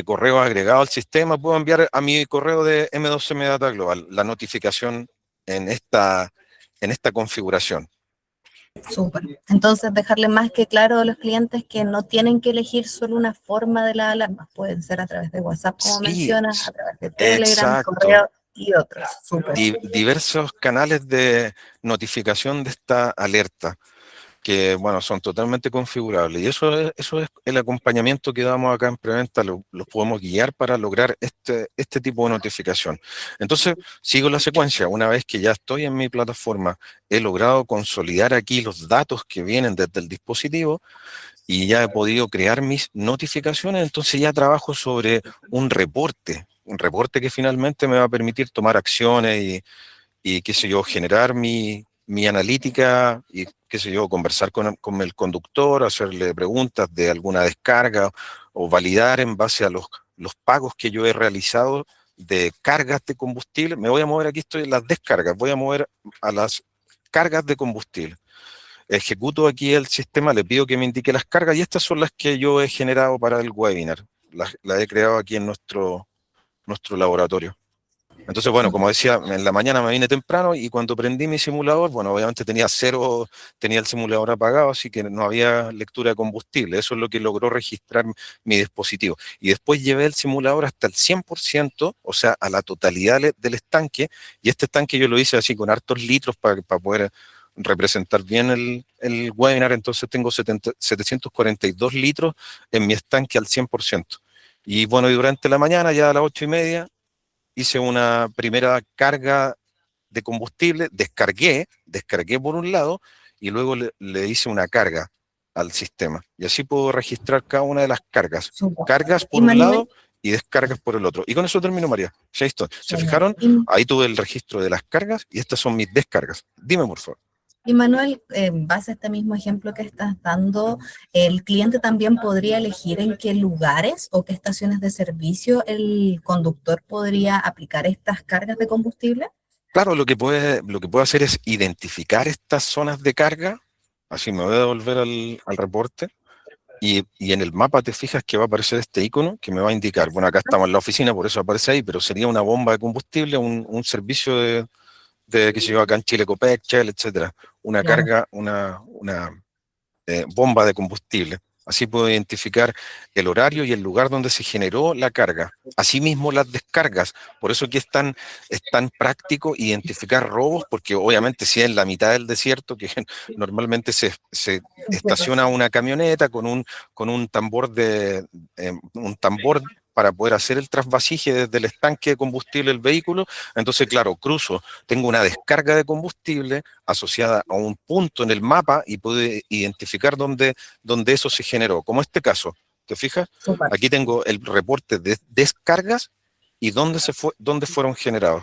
correos agregados al sistema. Puedo enviar a mi correo de M12M Data Global la notificación en esta configuración. Súper. Entonces, dejarle más que claro a los clientes que no tienen que elegir solo una forma de las alarmas. Pueden ser a través de WhatsApp, como Sí, mencionas, a través de Telegram, exacto. correo y otros. Súper. Diversos canales de notificación de esta alerta, que, bueno, son totalmente configurables. Y eso es el acompañamiento que damos acá en Preventa. Los podemos guiar para lograr este tipo de notificación. Entonces, sigo la secuencia. Una vez que ya estoy en mi plataforma, he logrado consolidar aquí los datos que vienen desde el dispositivo y ya he podido crear mis notificaciones. Entonces ya trabajo sobre un reporte que finalmente me va a permitir tomar acciones y qué sé yo, generar mi analítica y qué sé yo, conversar con el conductor, hacerle preguntas de alguna descarga o validar en base a los pagos que yo he realizado de cargas de combustible. Me voy a mover, aquí estoy en las descargas, voy a mover a las cargas de combustible. Ejecuto aquí el sistema, le pido que me indique las cargas y estas son las que yo he generado para el webinar. Las he creado aquí en nuestro laboratorio. Entonces, bueno, como decía, en la mañana me vine temprano y cuando prendí mi simulador, bueno, obviamente tenía el simulador apagado, así que no había lectura de combustible. Eso es lo que logró registrar mi dispositivo. Y después llevé el simulador hasta el 100%, o sea, a la totalidad del estanque. Y este estanque yo lo hice así con hartos litros para poder representar bien el webinar. Entonces tengo 742 litros en mi estanque al 100%. Y bueno, y durante la mañana, ya a las 8:30, hice una primera carga de combustible, descargué por un lado y luego le hice una carga al sistema. Y así puedo registrar cada una de las cargas. Súper. Cargas Y por un Manuel, lado y descargas por el otro. Y con eso termino, María. Ya está. ¿Se genial. fijaron? Ahí tuve el registro de las cargas y estas son mis descargas. Dime, por favor. Y Manuel, en base a este mismo ejemplo que estás dando, ¿el cliente también podría elegir en qué lugares o qué estaciones de servicio el conductor podría aplicar estas cargas de combustible? Claro, lo que puede hacer es identificar estas zonas de carga. Así me voy a devolver al reporte. Y en el mapa te fijas que va a aparecer este icono que me va a indicar, bueno, acá estamos en la oficina, por eso aparece ahí, pero sería una bomba de combustible, un servicio que se lleva acá en Chile, Copec, Shell, etcétera. Una Claro, carga, una bomba de combustible. Así puedo identificar el horario y el lugar donde se generó la carga. Asimismo, las descargas. Por eso que es tan práctico identificar robos, porque obviamente si es en la mitad del desierto, que normalmente se estaciona una camioneta con un tambor un tambor para poder hacer el trasvasije desde el estanque de combustible del vehículo. Entonces, claro, cruzo, tengo una descarga de combustible asociada a un punto en el mapa y puedo identificar dónde eso se generó, como este caso. ¿Te fijas? súper. Aquí tengo el reporte de descargas y dónde fueron generados.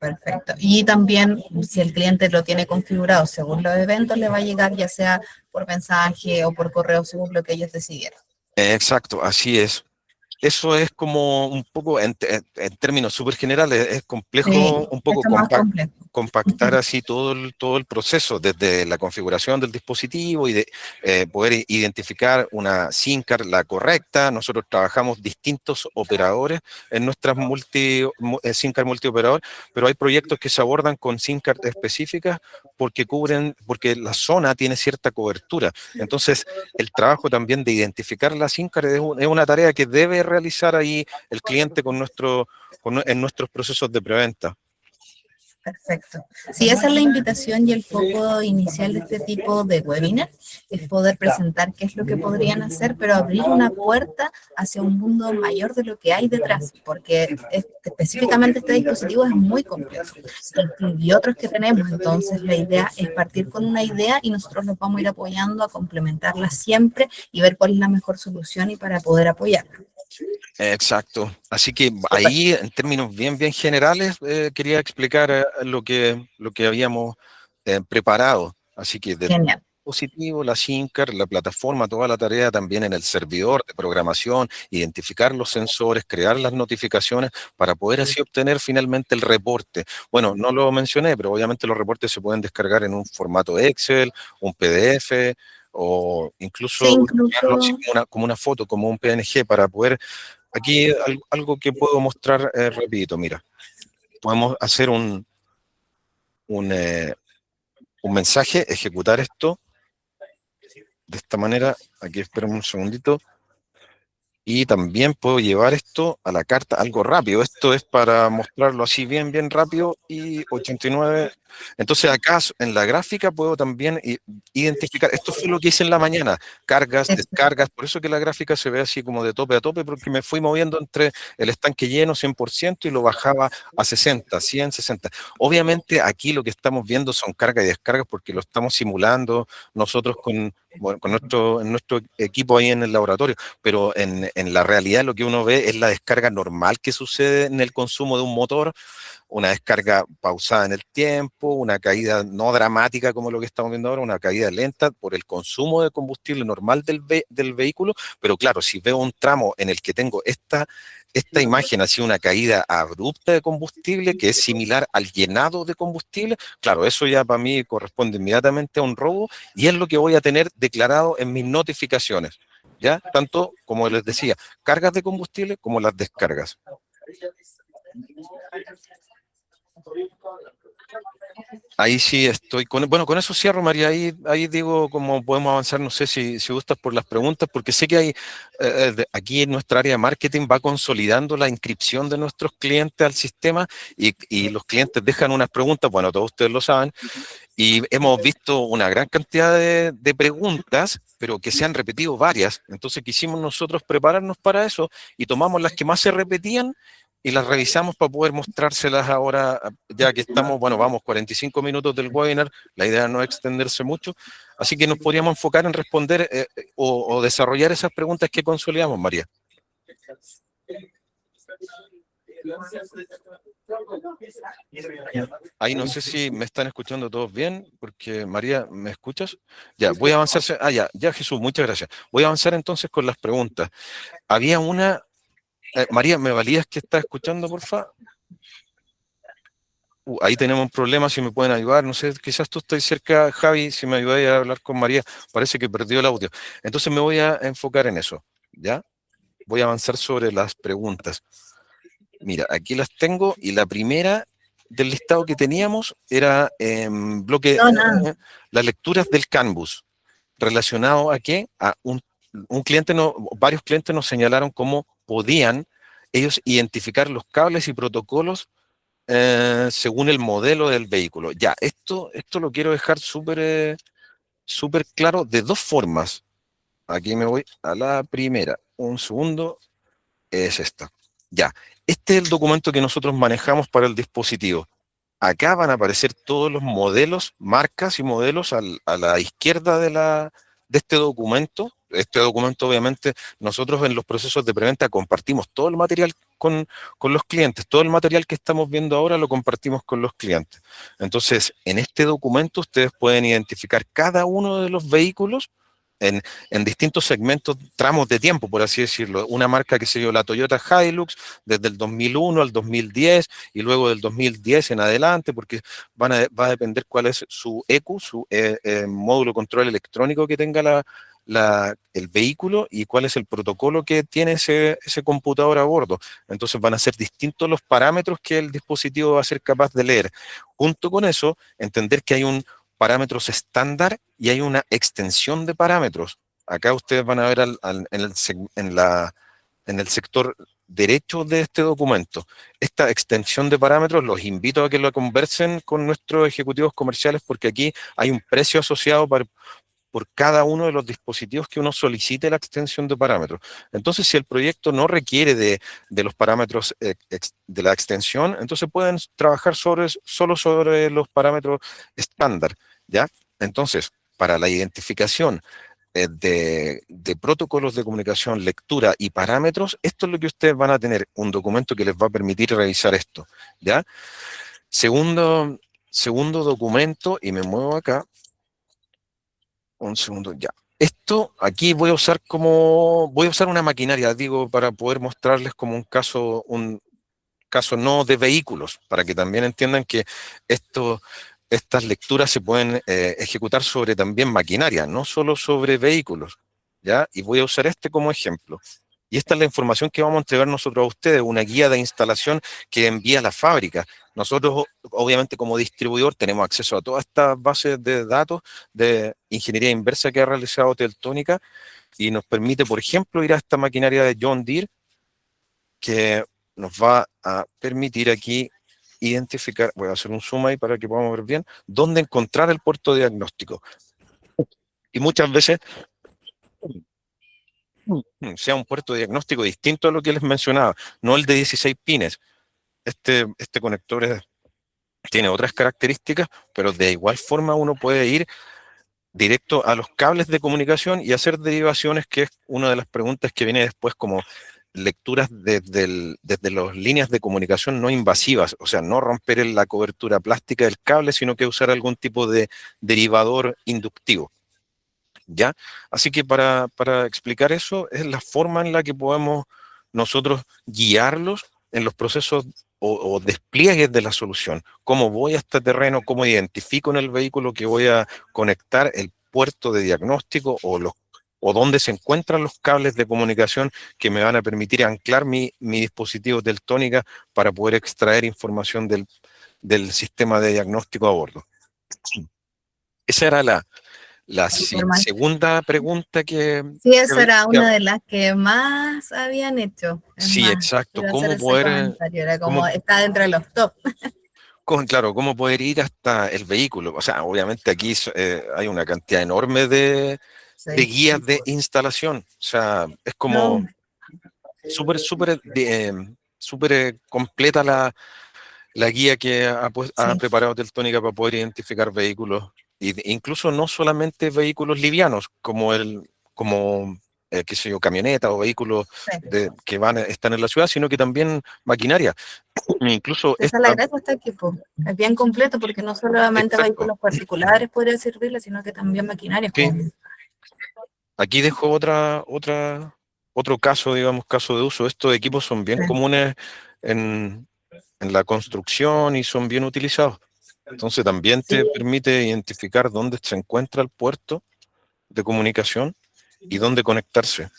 Perfecto. Y también, si el cliente lo tiene configurado según los eventos, le va a llegar ya sea por mensaje o por correo según lo que ellos decidieron. Exacto, así es. Eso es como un poco, en términos súper generales, es Sí, complejo un poco esto es más complejo. compactar así todo el proceso, desde la configuración del dispositivo y de poder identificar una SIM card la correcta. Nosotros trabajamos distintos operadores en nuestras SIM card multioperador, pero hay proyectos que se abordan con SIM card específicas porque la zona tiene cierta cobertura. Entonces, el trabajo también de identificar la SIM card es una tarea que debe realizar ahí el cliente en nuestros procesos de preventa. Perfecto. Sí, esa es la invitación y el foco inicial de este tipo de webinar, es poder presentar qué es lo que podrían hacer, pero abrir una puerta hacia un mundo mayor de lo que hay detrás, porque específicamente este dispositivo es muy complejo y otros que tenemos, entonces la idea es partir con una idea y nosotros los vamos a ir apoyando a complementarla siempre y ver cuál es la mejor solución y para poder apoyarla. Exacto. Así que Súper. ahí, en términos bien, bien generales, quería explicar lo que habíamos preparado. Así que del Genial. dispositivo, la SIM card, la plataforma, toda la tarea también en el servidor de programación, identificar los sensores, crear las notificaciones para poder así obtener finalmente el reporte. Bueno, no lo mencioné, pero obviamente los reportes se pueden descargar en un formato Excel, un PDF o Sí, incluso crearlo así incluso, como una foto, como un PNG para poder. Aquí algo que puedo mostrar rapidito, mira, podemos hacer un, un mensaje, ejecutar esto de esta manera, aquí esperen un segundito, y también puedo llevar esto a la carta, algo rápido, esto es para mostrarlo así bien, bien rápido, y 89 Entonces acá en la gráfica puedo también identificar, esto fue lo que hice en la mañana, cargas, descargas, por eso que la gráfica se ve así como de tope a tope, porque me fui moviendo entre el estanque lleno 100% y lo bajaba a 60, 100, 60. Obviamente aquí lo que estamos viendo son cargas y descargas porque lo estamos simulando nosotros bueno, en nuestro equipo ahí en el laboratorio, pero en la realidad lo que uno ve es la descarga normal que sucede en el consumo de un motor, una descarga pausada en el tiempo, una caída no dramática como lo que estamos viendo ahora, una caída lenta por el consumo de combustible normal del vehículo, pero claro, si veo un tramo en el que tengo esta imagen, así una caída abrupta de combustible que es similar al llenado de combustible, claro, eso ya para mí corresponde inmediatamente a un robo y es lo que voy a tener declarado en mis notificaciones, ¿ya? Tanto, como les decía, cargas de combustible como las descargas. Ahí sí estoy bueno, con eso cierro, María. Ahí digo cómo podemos avanzar. No sé si gustas por las preguntas, porque sé que hay aquí en nuestra área de marketing va consolidando la inscripción de nuestros clientes al sistema y los clientes dejan unas preguntas. Bueno, todos ustedes lo saben, y hemos visto una gran cantidad de preguntas, pero que se han repetido varias. Entonces quisimos nosotros prepararnos para eso y tomamos las que más se repetían y las revisamos para poder mostrárselas ahora, ya que estamos, bueno, vamos 45 minutos del webinar, la idea no es extenderse mucho, así que nos podríamos enfocar en responder o desarrollar esas preguntas que consolidamos, María. Ahí no sé si me están escuchando todos bien, porque María, ¿me escuchas? Ya, voy a avanzar. Ya, Jesús, muchas gracias. Voy a avanzar entonces con las preguntas. Había una. María, ¿me valías que estás escuchando, por favor? Ahí tenemos un problema, si me pueden ayudar. No sé, quizás tú estás cerca, Javi, si me ayudáis a hablar con María. Parece que perdió el audio. Entonces me voy a enfocar en eso, ¿ya? Voy a avanzar sobre las preguntas. Mira, aquí las tengo y la primera del listado que teníamos era bloque las lecturas del Canvas, relacionado a qué? A un cliente, varios clientes nos señalaron cómo podían ellos identificar los cables y protocolos según el modelo del vehículo. Ya, esto lo quiero dejar súper claro de dos formas. Aquí me voy a la primera. Un segundo, es esta. Ya, este es el documento que nosotros manejamos para el dispositivo. Acá van a aparecer todos los modelos, marcas y modelos a la izquierda de este documento. Este documento, obviamente, nosotros en los procesos de preventa compartimos todo el material con los clientes. Todo el material que estamos viendo ahora lo compartimos con los clientes. Entonces, en este documento ustedes pueden identificar cada uno de los vehículos en distintos segmentos, tramos de tiempo, por así decirlo. Una marca que se dio la Toyota Hilux desde el 2001 al 2010 y luego del 2010 en adelante, porque va a depender cuál es su ECU, su módulo control electrónico que tenga el vehículo y cuál es el protocolo que tiene ese computador a bordo. Entonces van a ser distintos los parámetros que el dispositivo va a ser capaz de leer. Junto con eso, entender que hay parámetros estándar y hay una extensión de parámetros. Acá ustedes van a ver en el sector derecho de este documento. Esta extensión de parámetros los invito a que lo conversen con nuestros ejecutivos comerciales porque aquí hay un precio asociado por cada uno de los dispositivos que uno solicite la extensión de parámetros. Entonces, si el proyecto no requiere de los parámetros de la extensión, entonces pueden trabajar solo sobre los parámetros estándar, ¿ya? Entonces, para la identificación de protocolos de comunicación, lectura y parámetros, esto es lo que ustedes van a tener, un documento que les va a permitir revisar esto, ¿ya? Segundo documento, y me muevo acá, un segundo, ya. Esto aquí voy a usar una maquinaria, digo, para poder mostrarles como un caso no de vehículos, para que también entiendan que estas lecturas se pueden ejecutar sobre también maquinaria, no solo sobre vehículos, ¿ya? Y voy a usar este como ejemplo. Y esta es la información que vamos a entregar nosotros a ustedes, una guía de instalación que envía la fábrica. Nosotros, obviamente, como distribuidor, tenemos acceso a todas estas bases de datos de ingeniería inversa que ha realizado Teltónica y nos permite, por ejemplo, ir a esta maquinaria de John Deere que nos va a permitir aquí identificar, voy a hacer un zoom ahí para que podamos ver bien, dónde encontrar el puerto diagnóstico. Y muchas veces sea un puerto diagnóstico distinto a lo que les mencionaba, no el de 16 pines. Este conector tiene otras características, pero de igual forma uno puede ir directo a los cables de comunicación y hacer derivaciones, que es una de las preguntas que viene después, como lecturas desde las líneas de comunicación no invasivas, o sea, no romper la cobertura plástica del cable, sino que usar algún tipo de derivador inductivo. ¿Ya? Así que para explicar eso, es la forma en la que podemos nosotros guiarlos en los procesos o despliegues de la solución. Cómo voy a este terreno, cómo identifico en el vehículo que voy a conectar el puerto de diagnóstico o dónde se encuentran los cables de comunicación que me van a permitir anclar mi dispositivo Teltónica para poder extraer información del sistema de diagnóstico a bordo. Esa era la segunda pregunta Sí, esa era una de las que más habían hecho. Es sí, más, exacto. iba a hacer ¿Cómo ese poder, comentario, era como, cómo, está dentro de los top. claro, cómo poder ir hasta el vehículo? O sea, obviamente aquí hay una cantidad enorme de Sí. guías de instalación. O sea, es como No, súper completa la guía que ha sí, preparado Teltónica para poder identificar vehículos, incluso no solamente vehículos livianos, como qué sé yo, camionetas o vehículos sí. que están en la ciudad, sino que también maquinaria. Incluso Esa es la gracia de este equipo. Es bien completo porque no solamente exacto, vehículos particulares podría servirle, sino que también maquinarias. sí. Aquí dejo otro caso, digamos, caso de uso. Estos equipos son bien Sí. comunes en la construcción y son bien utilizados. Entonces también te Sí. permite identificar dónde se encuentra el puerto de comunicación y dónde conectarse.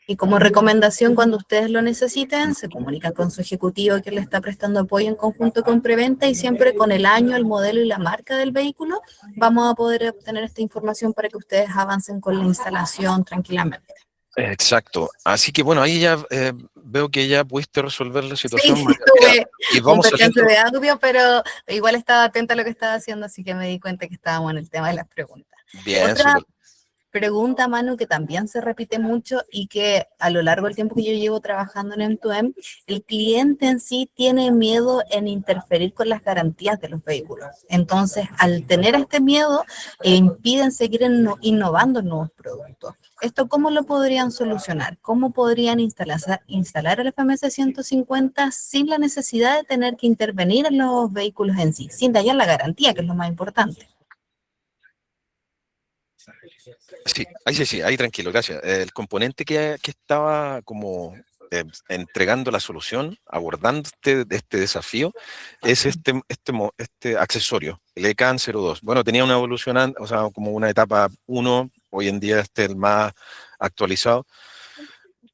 Y como recomendación, cuando ustedes lo necesiten, se comunican con su ejecutivo que le está prestando apoyo en conjunto con Preventa y siempre con el año, el modelo y la marca del vehículo vamos a poder obtener esta información para que ustedes avancen con la instalación tranquilamente. Exacto. Así que bueno, ahí ya veo que ya pudiste resolver la Sí, situación, María. Mira, tuve y un vamos percance saliendo. de audio, pero igual estaba atenta a lo que estaba haciendo, así que me di cuenta que estábamos en el tema de las preguntas. Bien, Otra súper. pregunta, Manu, que también se repite mucho y que a lo largo del tiempo que yo llevo trabajando en M2M, el cliente en sí tiene miedo en interferir con las garantías de los vehículos. Entonces, al tener este miedo, impiden seguir innovando nuevos productos. ¿Esto cómo lo podrían solucionar? ¿Cómo podrían instalar el FMS 150 sin la necesidad de tener que intervenir en los vehículos en sí, sin dañar la garantía, que es lo más importante? Sí, ahí tranquilo, gracias. El componente que estaba como entregando la solución, abordando este desafío, es este accesorio, el ECAN 02. Bueno, tenía una evolución, o sea, como una etapa 1, hoy en día el más actualizado.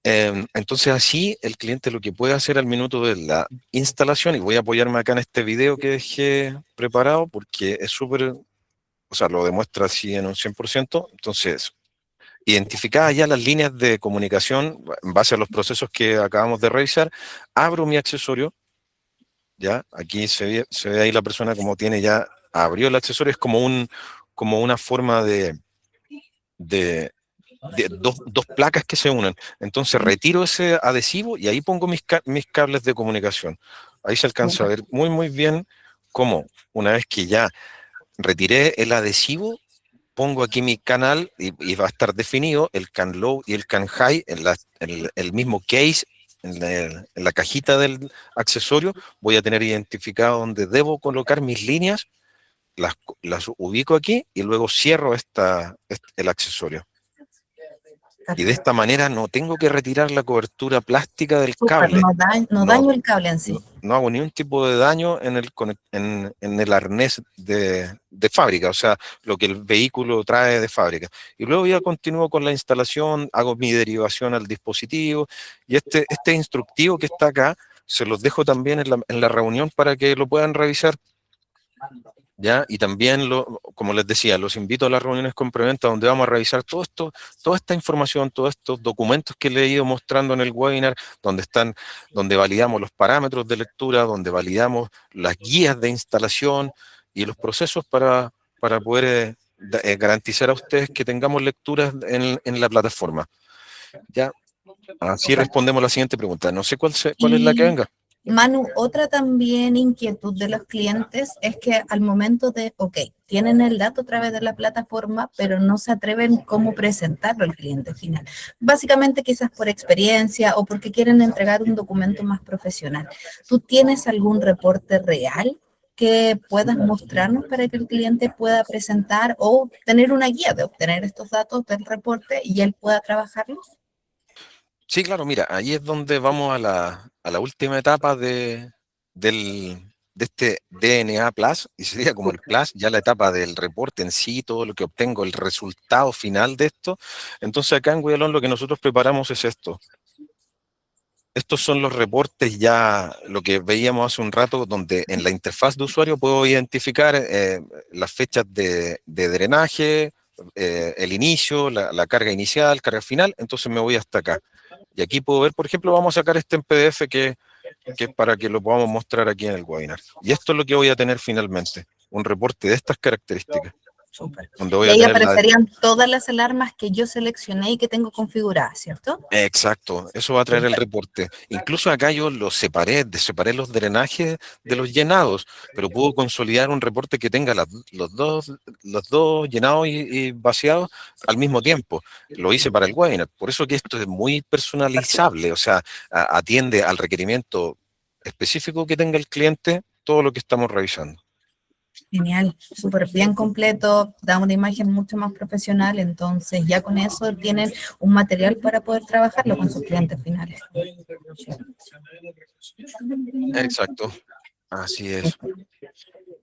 Entonces así el cliente lo que puede hacer al minuto de la instalación, y voy a apoyarme acá en este video que dejé preparado porque es súper, o sea, lo demuestra así en un 100%. Entonces, identificadas ya las líneas de comunicación en base a los procesos que acabamos de revisar, abro mi accesorio, ya, aquí se ve ahí la persona como tiene ya, abrió el accesorio, es como una forma de dos placas que se unen. Entonces retiro ese adhesivo y ahí pongo mis cables de comunicación. Ahí se alcanza a ver muy, muy bien cómo, una vez que ya retiré el adhesivo, pongo aquí mi canal y va a estar definido el can low y el can high en el mismo case, en la cajita del accesorio. Voy a tener identificado dónde debo colocar mis líneas, las, las ubico aquí y luego cierro el accesorio. Y de esta manera no tengo que retirar la cobertura plástica del Súper, cable. no No, daño el cable en sí. no hago ningún tipo de daño en el arnés de fábrica, o sea, lo que el vehículo trae de fábrica. Y luego ya continúo con la instalación, hago mi derivación al dispositivo y este instructivo que está acá, se los dejo también en la reunión para que lo puedan revisar. ¿ya? Y también, como les decía, los invito a las reuniones con Preventa, donde vamos a revisar todo esto, toda esta información, todos estos documentos que le he ido mostrando en el webinar, donde validamos los parámetros de lectura, donde validamos las guías de instalación y los procesos para poder garantizar a ustedes que tengamos lecturas en la plataforma. ¿Ya? Así Súper. respondemos la siguiente pregunta. No sé cuál es la que Y venga. Manu, otra también inquietud de los clientes es que al momento de, ok, tienen el dato a través de la plataforma, pero no se atreven cómo presentarlo al cliente final. Básicamente quizás por experiencia o porque quieren entregar un documento más profesional. ¿Tú tienes algún reporte real que puedas mostrarnos para que el cliente pueda presentar o tener una guía de obtener estos datos del reporte y él pueda trabajarlos? Sí, claro, mira, ahí es donde vamos a la última etapa de este DNA Plus, y sería como el Plus, ya la etapa del reporte en sí, todo lo que obtengo, el resultado final de esto. Entonces acá en Guialón lo que nosotros preparamos es esto. Estos son los reportes ya, lo que veíamos hace un rato, donde en la interfaz de usuario puedo identificar las fechas de drenaje, el inicio, la carga inicial, carga final, entonces me voy hasta acá. Y aquí puedo ver, por ejemplo, vamos a sacar este en PDF que es para que lo podamos mostrar aquí en el webinar. Y esto es lo que voy a tener finalmente, un reporte de estas características, Súper. donde voy Y a ahí tener la... aparecerían todas las alarmas que yo seleccioné y que tengo configuradas, ¿cierto? Exacto, eso va a traer el Súper. reporte. Incluso acá yo los separé los drenajes de los llenados, pero puedo consolidar un reporte que tenga los dos llenados y vaciados al mismo tiempo. Lo hice para el webinar. Por eso que esto es muy personalizable, o sea, atiende al requerimiento específico que tenga el cliente, todo lo que estamos revisando. Genial, súper bien completo, da una imagen mucho más profesional, entonces ya con eso tienen un material para poder trabajarlo con sus clientes finales. Exacto, así es.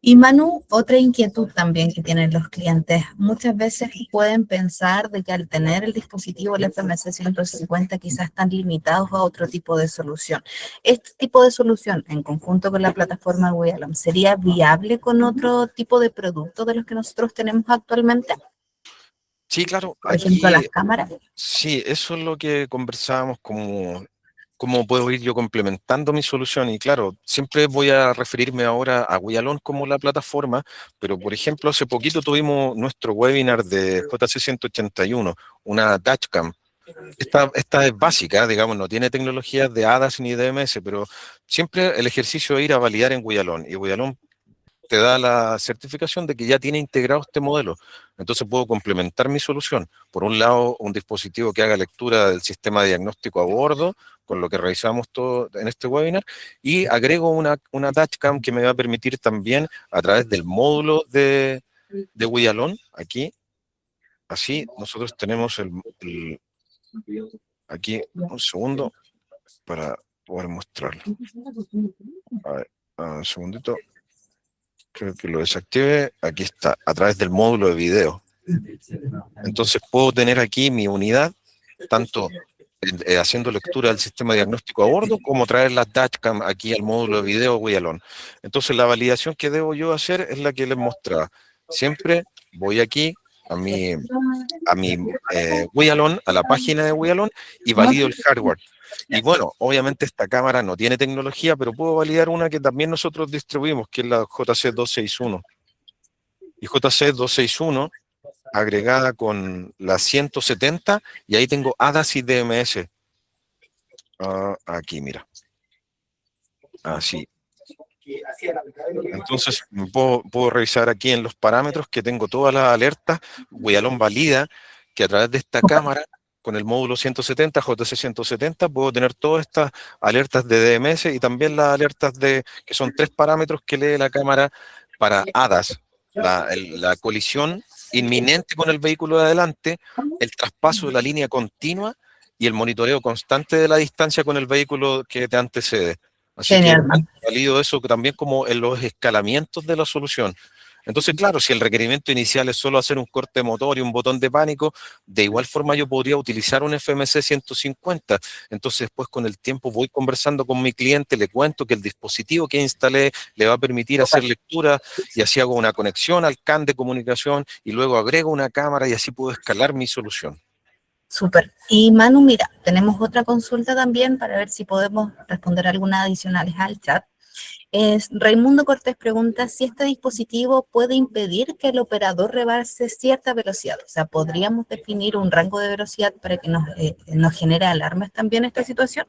Y Manu, otra inquietud también que tienen los clientes, muchas veces pueden pensar de que al tener el dispositivo el FMC 150 quizás están limitados a otro tipo de solución. ¿Este tipo de solución en conjunto con la plataforma Wialom sería viable con otro tipo de producto de los que nosotros tenemos actualmente? Sí, claro, Por ejemplo, aquí las cámaras. sí, eso es lo que conversábamos, como cómo puedo ir yo complementando mi solución. Y claro, siempre voy a referirme ahora a Wialon como la plataforma, pero por ejemplo, hace poquito tuvimos nuestro webinar de JC181, una dashcam. Esta es básica, digamos, no tiene tecnologías de ADAS ni DMS, pero siempre el ejercicio es ir a validar en Wialon. Y Wialon te da la certificación de que ya tiene integrado este modelo. Entonces puedo complementar mi solución. Por un lado, un dispositivo que haga lectura del sistema de diagnóstico a bordo, con lo que revisamos todo en este webinar, y agrego una dashcam que me va a permitir también, a través del módulo de Wialon, aquí, así, nosotros tenemos aquí, un segundo, para poder mostrarlo. A ver, un segundito. Creo que lo desactive. Aquí está, a través del módulo de video. Entonces puedo tener aquí mi unidad, tanto haciendo lectura del sistema diagnóstico a bordo, como traer la dashcam aquí al módulo de video Wialon. Entonces la validación que debo yo hacer es la que les mostraba. Siempre voy aquí a mi Wialon, a la página de Wialon, y valido el hardware. Y bueno, obviamente esta cámara no tiene tecnología, pero puedo validar una que también nosotros distribuimos, que es la JC261. Y JC261 agregada con la 170, y ahí tengo ADAS y DMS. Aquí, mira. Así. Entonces, puedo revisar aquí en los parámetros que tengo todas las alertas. Wialon valida que a través de esta cámara, con el módulo 170, JC 170, puedo tener todas estas alertas de DMS y también las alertas que son 3 parámetros que lee la cámara para ADAS, la colisión inminente con el vehículo de adelante, el traspaso de la línea continua y el monitoreo constante de la distancia con el vehículo que te antecede. Así que Genial, man. valido eso también como en los escalamientos de la solución. Entonces, claro, si el requerimiento inicial es solo hacer un corte de motor y un botón de pánico, de igual forma yo podría utilizar un FMC 150. Entonces, después con el tiempo voy conversando con mi cliente, le cuento que el dispositivo que instalé le va a permitir hacer Súper, lectura y así hago una conexión al CAN de comunicación y luego agrego una cámara y así puedo escalar mi solución. súper. Y Manu, mira, tenemos otra consulta también para ver si podemos responder algunas adicionales al chat. Raimundo Cortés pregunta si este dispositivo puede impedir que el operador rebase cierta velocidad. O sea, ¿podríamos definir un rango de velocidad para que nos genere alarmas también esta situación?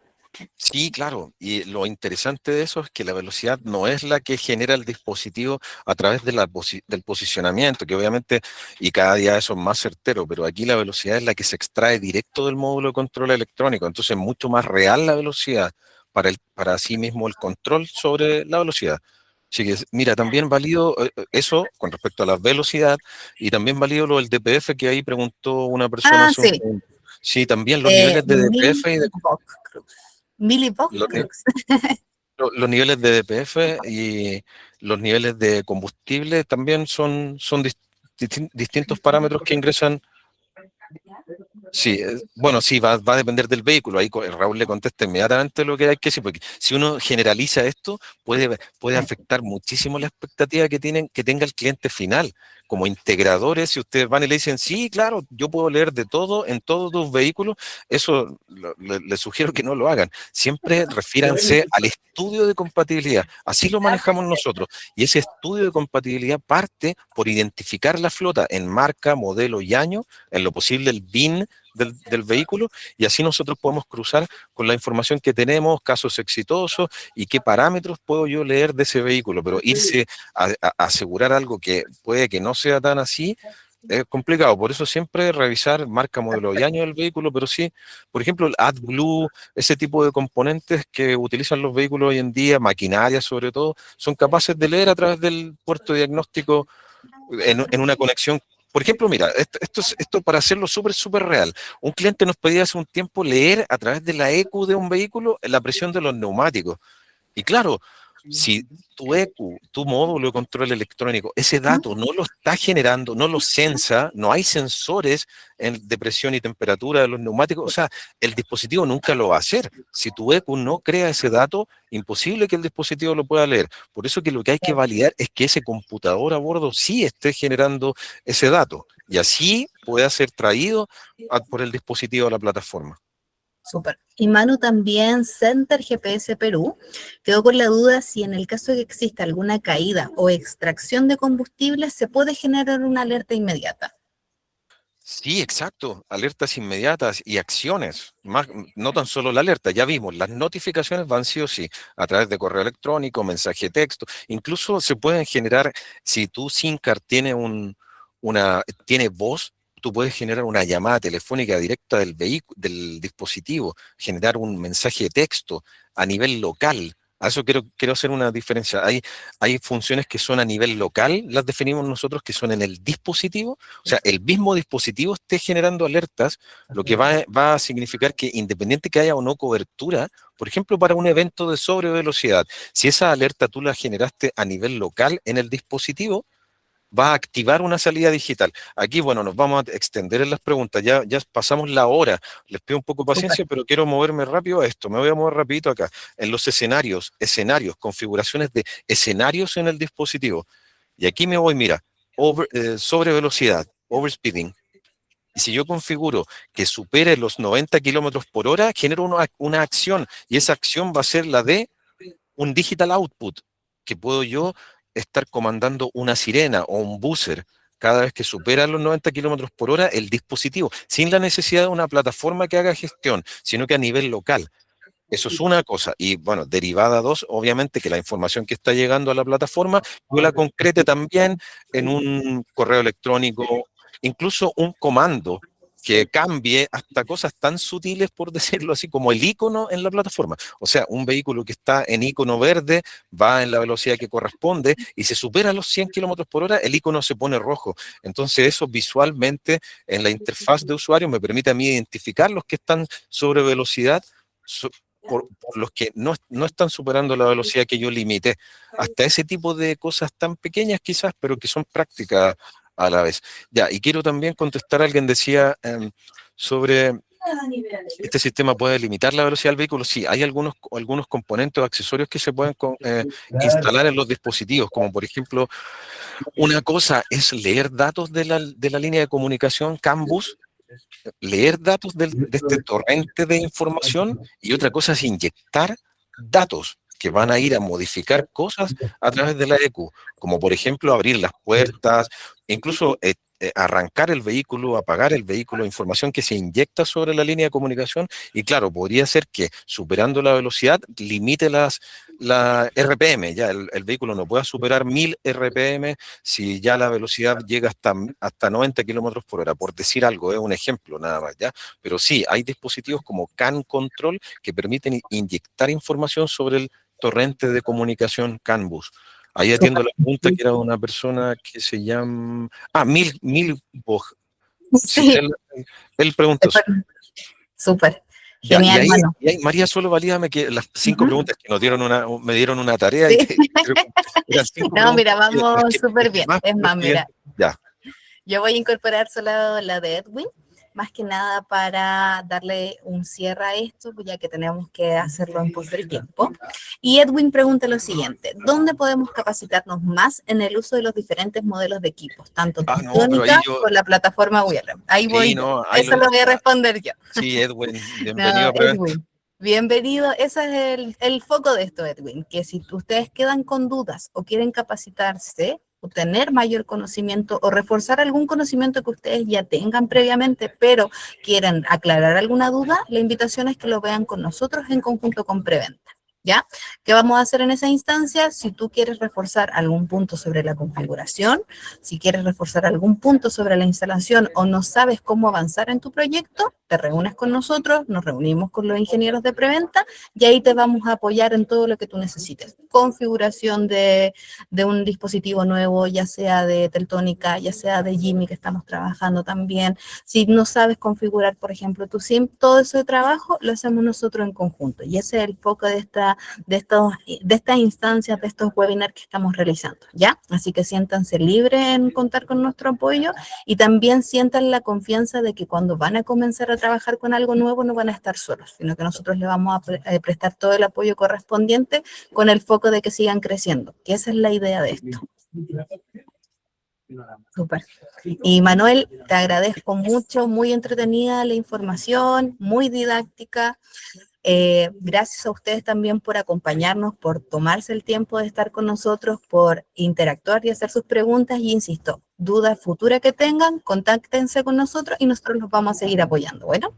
Sí, claro. Y lo interesante de eso es que la velocidad no es la que genera el dispositivo a través de del posicionamiento, que obviamente, y cada día eso es más certero, pero aquí la velocidad es la que se extrae directo del módulo de control electrónico. Entonces es mucho más real la velocidad para sí mismo el control sobre la velocidad. Así que, mira, también valido eso con respecto a la velocidad y también valido lo del DPF que ahí preguntó una persona Ah, hace un sí. segundo. Sí, también los niveles de DPF y de Millivolt los, Cruz. los niveles de DPF y los niveles de combustible también son distintos parámetros que ingresan. Sí, bueno, sí, va a depender del vehículo. Ahí Raúl le contesta inmediatamente lo que hay que decir, porque si uno generaliza esto, puede afectar muchísimo la expectativa que tenga el cliente final. Como integradores, si ustedes van y le dicen, sí, claro, yo puedo leer de todo en todos tus vehículos, eso les sugiero que no lo hagan. Siempre refíranse al estudio de compatibilidad. Así lo manejamos nosotros. Y ese estudio de compatibilidad parte por identificar la flota en marca, modelo y año, en lo posible el BIN del vehículo, y así nosotros podemos cruzar con la información que tenemos, casos exitosos y qué parámetros puedo yo leer de ese vehículo, pero irse a asegurar algo que puede que no sea tan así, es complicado. Por eso siempre revisar marca, modelo y año del vehículo, pero sí, por ejemplo, el AdBlue, ese tipo de componentes que utilizan los vehículos hoy en día, maquinaria sobre todo, son capaces de leer a través del puerto diagnóstico en una conexión. Por ejemplo, mira, esto para hacerlo súper real. Un cliente nos pedía hace un tiempo leer a través de la ECU de un vehículo la presión de los neumáticos. Y claro, si tu ECU, tu módulo de control electrónico, ese dato no lo está generando, no lo sensa, no hay sensores de presión y temperatura de los neumáticos, o sea, el dispositivo nunca lo va a hacer. Si tu ECU no crea ese dato, imposible que el dispositivo lo pueda leer. Por eso que lo que hay que validar es que ese computador a bordo sí esté generando ese dato y así pueda ser traído por el dispositivo a la plataforma. Súper. Y Manu también, Center GPS Perú, quedó con la duda si en el caso de que exista alguna caída o extracción de combustible, se puede generar una alerta inmediata. Sí, exacto. Alertas inmediatas y acciones. Más, no tan solo la alerta, ya vimos, las notificaciones van sí o sí a través de correo electrónico, mensaje de texto. Incluso se pueden generar, si tu SIM card tiene voz, tú puedes generar una llamada telefónica directa del vehículo, del dispositivo, generar un mensaje de texto a nivel local. A eso quiero hacer una diferencia. Hay funciones que son a nivel local, las definimos nosotros, que son en el dispositivo, o sea, el mismo dispositivo esté generando alertas, lo que va a significar que independiente que haya o no cobertura, por ejemplo, para un evento de sobrevelocidad, si esa alerta tú la generaste a nivel local en el dispositivo, va a activar una salida digital. Aquí, bueno, nos vamos a extender en las preguntas, ya pasamos la hora, les pido un poco de Súper. paciencia, pero quiero moverme rápido a esto, me voy a mover rapidito acá, en los escenarios, configuraciones de escenarios en el dispositivo. Y aquí me voy, mira, sobre velocidad, overspeeding. Y si yo configuro que supere los 90 kilómetros por hora, genero una acción y esa acción va a ser la de un digital output, que puedo yo estar comandando una sirena o un buzzer cada vez que supera los 90 kilómetros por hora el dispositivo, sin la necesidad de una plataforma que haga gestión, sino que a nivel local. Eso es una cosa. Y bueno, derivada dos, obviamente que la información que está llegando a la plataforma, yo la concrete también en un correo electrónico, incluso un comando que cambie hasta cosas tan sutiles, por decirlo así, como el icono en la plataforma. O sea, un vehículo que está en icono verde va en la velocidad que corresponde y si supera los 100 kilómetros por hora, el icono se pone rojo. Entonces, eso visualmente en la interfaz de usuario me permite a mí identificar los que están sobre velocidad por los que no están superando la velocidad que yo limité. Hasta ese tipo de cosas tan pequeñas quizás, pero que son prácticas a la vez. Ya, y quiero también contestar, alguien decía sobre este sistema puede limitar la velocidad del vehículo. Sí, hay algunos componentes o accesorios que se pueden instalar en los dispositivos, como por ejemplo, una cosa es leer datos de la línea de comunicación CAN bus, leer datos de este torrente de información, y otra cosa es inyectar datos que van a ir a modificar cosas a través de la EQ, como por ejemplo abrir las puertas, incluso arrancar el vehículo, apagar el vehículo, información que se inyecta sobre la línea de comunicación, y claro, podría ser que superando la velocidad limite la RPM, ya el vehículo no pueda superar 1000 RPM si ya la velocidad llega hasta 90 kilómetros por hora, por decir algo, es un ejemplo nada más, ¿ya? Pero sí, hay dispositivos como CAN Control que permiten inyectar información sobre el torrente de comunicación CAN bus. Ahí atiendo la pregunta que era una persona que se llama... Milbog. Sí, Sí, él preguntó eso. súper. Ya, Genial, Manu. y ahí, María, solo valídame que las 5 Ujú. preguntas que nos dieron me dieron una tarea y Sí. que eran 5 No, mira, preguntas vamos súper es que bien. más Es los más, mira, clientes. Ya. yo voy a incorporar solo la de Edwin, más que nada para darle un cierre a esto, ya que tenemos que hacerlo en pos del tiempo. Y Edwin pregunta lo siguiente: ¿dónde podemos capacitarnos más en el uso de los diferentes modelos de equipos, tanto No, pero ahí Teltónica yo, con la plataforma Wheeler? Ahí sí, voy yo. no, ahí Eso lo, lo voy a ya. responder yo. Sí, Edwin, No, bienvenido a Preventa. Edwin. Bienvenido. Ese es el foco de esto, Edwin, que si ustedes quedan con dudas o quieren capacitarse o tener mayor conocimiento o reforzar algún conocimiento que ustedes ya tengan previamente, pero quieren aclarar alguna duda, la invitación es que lo vean con nosotros en conjunto con Preventa. ¿Ya? ¿Qué vamos a hacer en esa instancia? Si tú quieres reforzar algún punto sobre la configuración, si quieres reforzar algún punto sobre la instalación o no sabes cómo avanzar en tu proyecto, te reúnes con nosotros, nos reunimos con los ingenieros de preventa y ahí te vamos a apoyar en todo lo que tú necesites. Configuración de un dispositivo nuevo, ya sea de Teltónica, ya sea de Jimmy, que estamos trabajando también. Si no sabes configurar, por ejemplo, tu SIM, todo ese trabajo lo hacemos nosotros en conjunto. Y ese es el foco de estas instancias, de estos webinars que estamos realizando, ¿ya? Así que siéntanse libres en contar con nuestro apoyo y también sientan la confianza de que cuando van a comenzar a trabajar con algo nuevo no van a estar solos, sino que nosotros les vamos a prestar todo el apoyo correspondiente con el foco de que sigan creciendo, que esa es la idea de esto. Súper. Y Manuel, te agradezco mucho, muy entretenida la información, muy didáctica. Gracias a ustedes también por acompañarnos, por tomarse el tiempo de estar con nosotros, por interactuar y hacer sus preguntas. Y insisto, dudas futuras que tengan, contáctense con nosotros y nosotros los vamos a seguir apoyando. Bueno,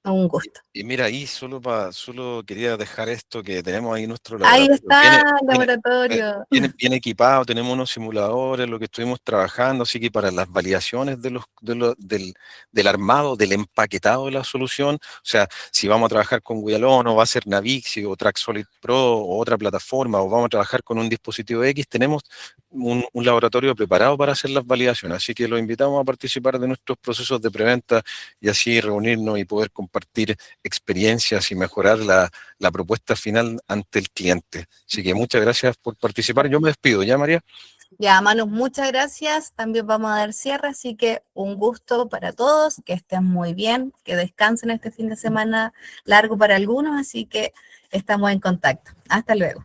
un gusto. Y mira, ahí solo quería dejar esto, que tenemos ahí nuestro Ahí laboratorio. está el laboratorio. Bien equipado, tenemos unos simuladores, lo que estuvimos trabajando, así que para las validaciones del armado, del empaquetado de la solución, o sea, si vamos a trabajar con Guialón o va a ser Navixi o TrackSolid Pro o otra plataforma, o vamos a trabajar con un dispositivo X, tenemos un laboratorio preparado para hacer las validaciones, así que los invitamos a participar de nuestros procesos de preventa y así reunirnos y poder compartir experiencias y mejorar la propuesta final ante el cliente. Así que muchas gracias por participar. Yo me despido, ¿ya, María? Ya, Manu, muchas gracias. También vamos a dar cierre, así que un gusto para todos, que estén muy bien, que descansen este fin de semana largo para algunos, así que estamos en contacto. Hasta luego.